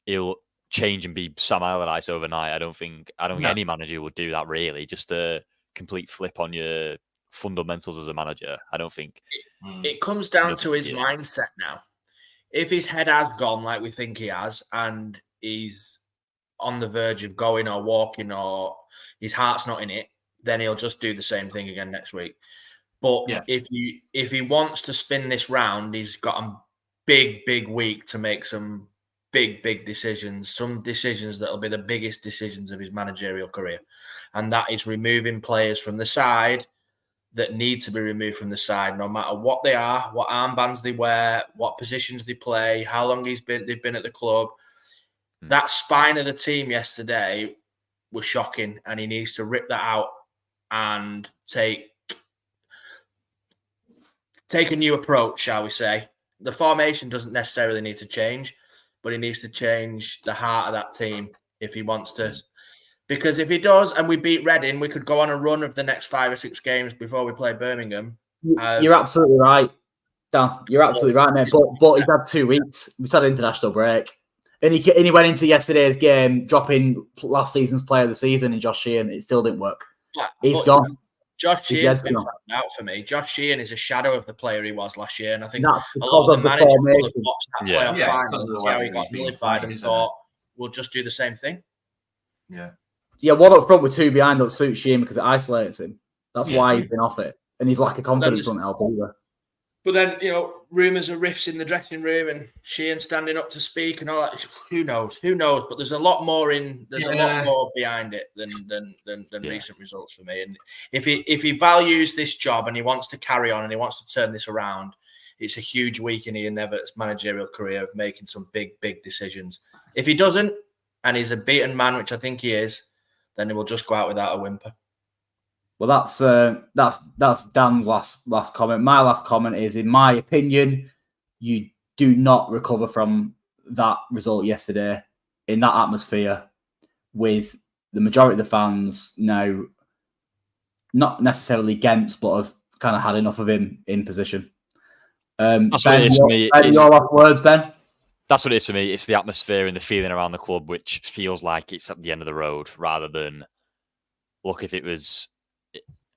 he'll change and be Sam Allardyce overnight. I don't think any manager would do that, really. Just a complete flip on your fundamentals as a manager. I don't think it comes down to his mindset now. If his head has gone like we think he has, and he's on the verge of going or walking, or his heart's not in it, then he'll just do the same thing again next week. But if he wants to spin this round, he's got a big week to make some big decisions, some decisions that'll be the biggest decisions of his managerial career. And that is removing players from the side that need to be removed from the side, no matter what they are, what armbands they wear, what positions they play, how long they've been at the club. That spine of the team yesterday was shocking, and he needs to rip that out and take a new approach, shall we say. The formation doesn't necessarily need to change, but he needs to change the heart of that team if he wants to. Because if he does, and we beat Reading, we could go on a run of the next 5 or 6 games before we play Birmingham. You're absolutely right, Dan. You're absolutely right, mate. But he's had 2 weeks. We've had an international break. And he went into yesterday's game dropping last season's player of the season in Josh Sheehan. It still didn't work. He's gone. Josh Sheehan's been found out for me. Josh Sheehan is a shadow of the player he was last year. And I think that's a lot of the managers formation. watched that playoff final and see how he got nullified and thought, we'll just do the same thing. Yeah, one up front with 2 behind that suits Sheehan because it isolates him. That's why he's been off it. And his lack of confidence doesn't help either. But then, rumours of rifts in the dressing room and Sheehan standing up to speak and all that. Who knows? But there's a lot more a lot more behind it than recent results for me. And if he values this job and he wants to carry on and he wants to turn this around, it's a huge week in Ian Nevert's managerial career of making some big decisions. If he doesn't, and he's a beaten man, which I think he is, then he will just go out without a whimper. Well, that's Dan's last comment. My last comment is, in my opinion, you do not recover from that result yesterday in that atmosphere with the majority of the fans now not necessarily against, but have kind of had enough of him in position. That's what it is to me. Your last words, Ben? That's what it is to me. It's the atmosphere and the feeling around the club, which feels like it's at the end of the road rather than, look, if it was,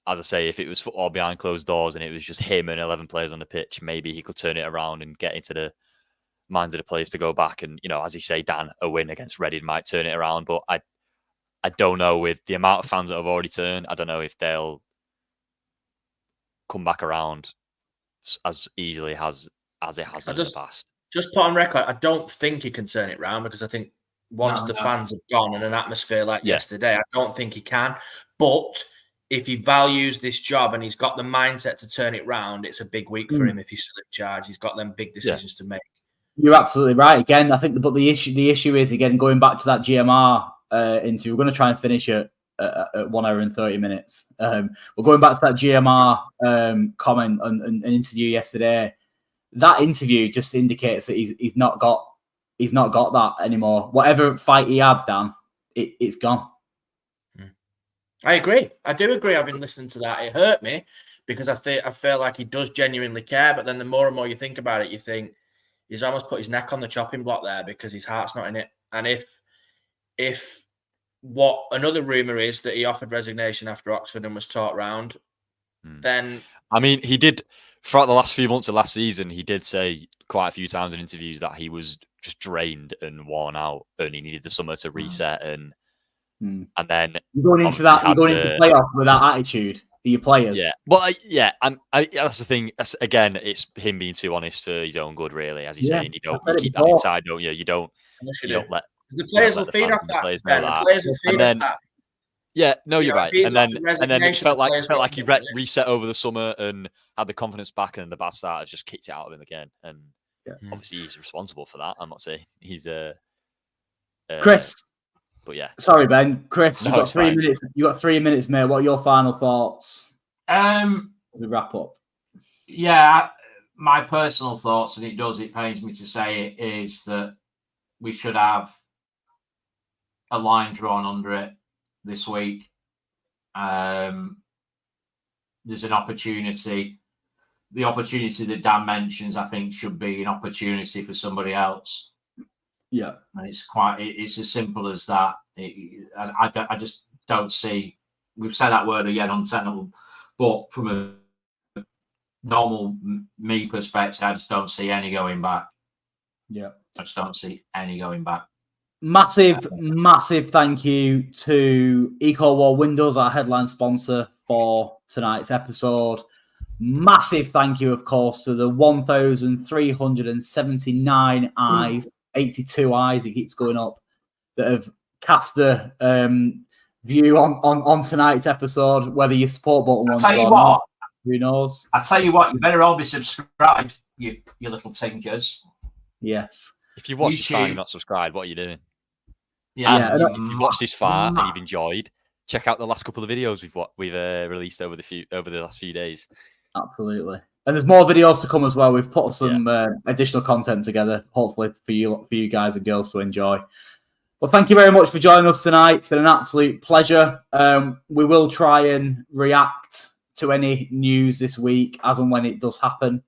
as I say, if it was football behind closed doors and it was just him and 11 players on the pitch, maybe he could turn it around and get into the minds of the players to go back. And, as you say, Dan, a win against Reading might turn it around. But I don't know, with the amount of fans that have already turned, I don't know if they'll come back around as easily as it has done in the past. Just put on record, I don't think he can turn it around, because I think once the fans have gone in an atmosphere like yesterday, I don't think he can. But if he values this job and he's got the mindset to turn it round, it's a big week for him if he's still in charge. He's got them big decisions to make. You're absolutely right. Again, I think, but the issue is, again, going back to that GMR interview, we're going to try and finish at 1 hour and 30 minutes. We're going back to that GMR comment and interview yesterday. That interview just indicates that he's not got that anymore. Whatever fight he had, Dan, it's gone. I agree. I do agree. Having listened to that, it hurt me because I feel like he does genuinely care. But then the more and more you think about it, you think he's almost put his neck on the chopping block there because his heart's not in it. And if what another rumour is that he offered resignation after Oxford and was taught round, then... I mean, he did, throughout the last few months of last season, he did say quite a few times in interviews that he was just drained and worn out and he needed the summer to reset. And then you're going into playoffs with that attitude. Your players. Yeah. Well, that's the thing. Again, it's him being too honest for his own good, really. As he's saying, you keep that inside, don't you? You don't let the players will feed off that. The players will feed off that. Yeah, no, you're right. And then it felt like he reset over the summer and had the confidence back, and the bad start has just kicked it out of him again. And obviously, he's responsible for that. I'm not saying he's Chris. But yeah, sorry, Ben. Chris, you've got 3 minutes. You got 3 minutes, mate. What are your final thoughts? We wrap up. Yeah, my personal thoughts, and it pains me to say it, is that we should have a line drawn under it this week. There's an opportunity. The opportunity that Dan mentions, I think, should be an opportunity for somebody else. Yeah, and it's as simple as that. I just don't see. We've said that word again, untenable, but from a normal me perspective, I just don't see any going back. Yeah, I just don't see any going back. Massive thank you to Eco Wall Windows, our headline sponsor for tonight's episode. Massive thank you, of course, to the 1,379 eyes, 82 eyes, it keeps going up, that have cast a view on tonight's episode, whether you support Bolton or not. Who knows? I tell you what, you better all be subscribed, you little tinkers. Yes. If you watch this far and you're not subscribed, what are you doing? Yeah. If you've watched this far and you've enjoyed, check out the last couple of videos we've released over the last few days. Absolutely. And there's more videos to come as well. We've put some additional content together, hopefully for you guys and girls to enjoy. Well, thank you very much for joining us tonight. It's been an absolute pleasure. We will try and react to any news this week as and when it does happen.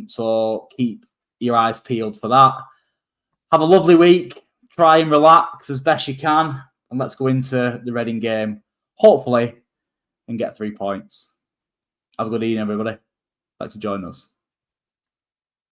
So keep your eyes peeled for that. Have a lovely week. Try and relax as best you can. And let's go into the Reading game, hopefully, and get 3 points. Have a good evening, everybody. Thanks for joining us.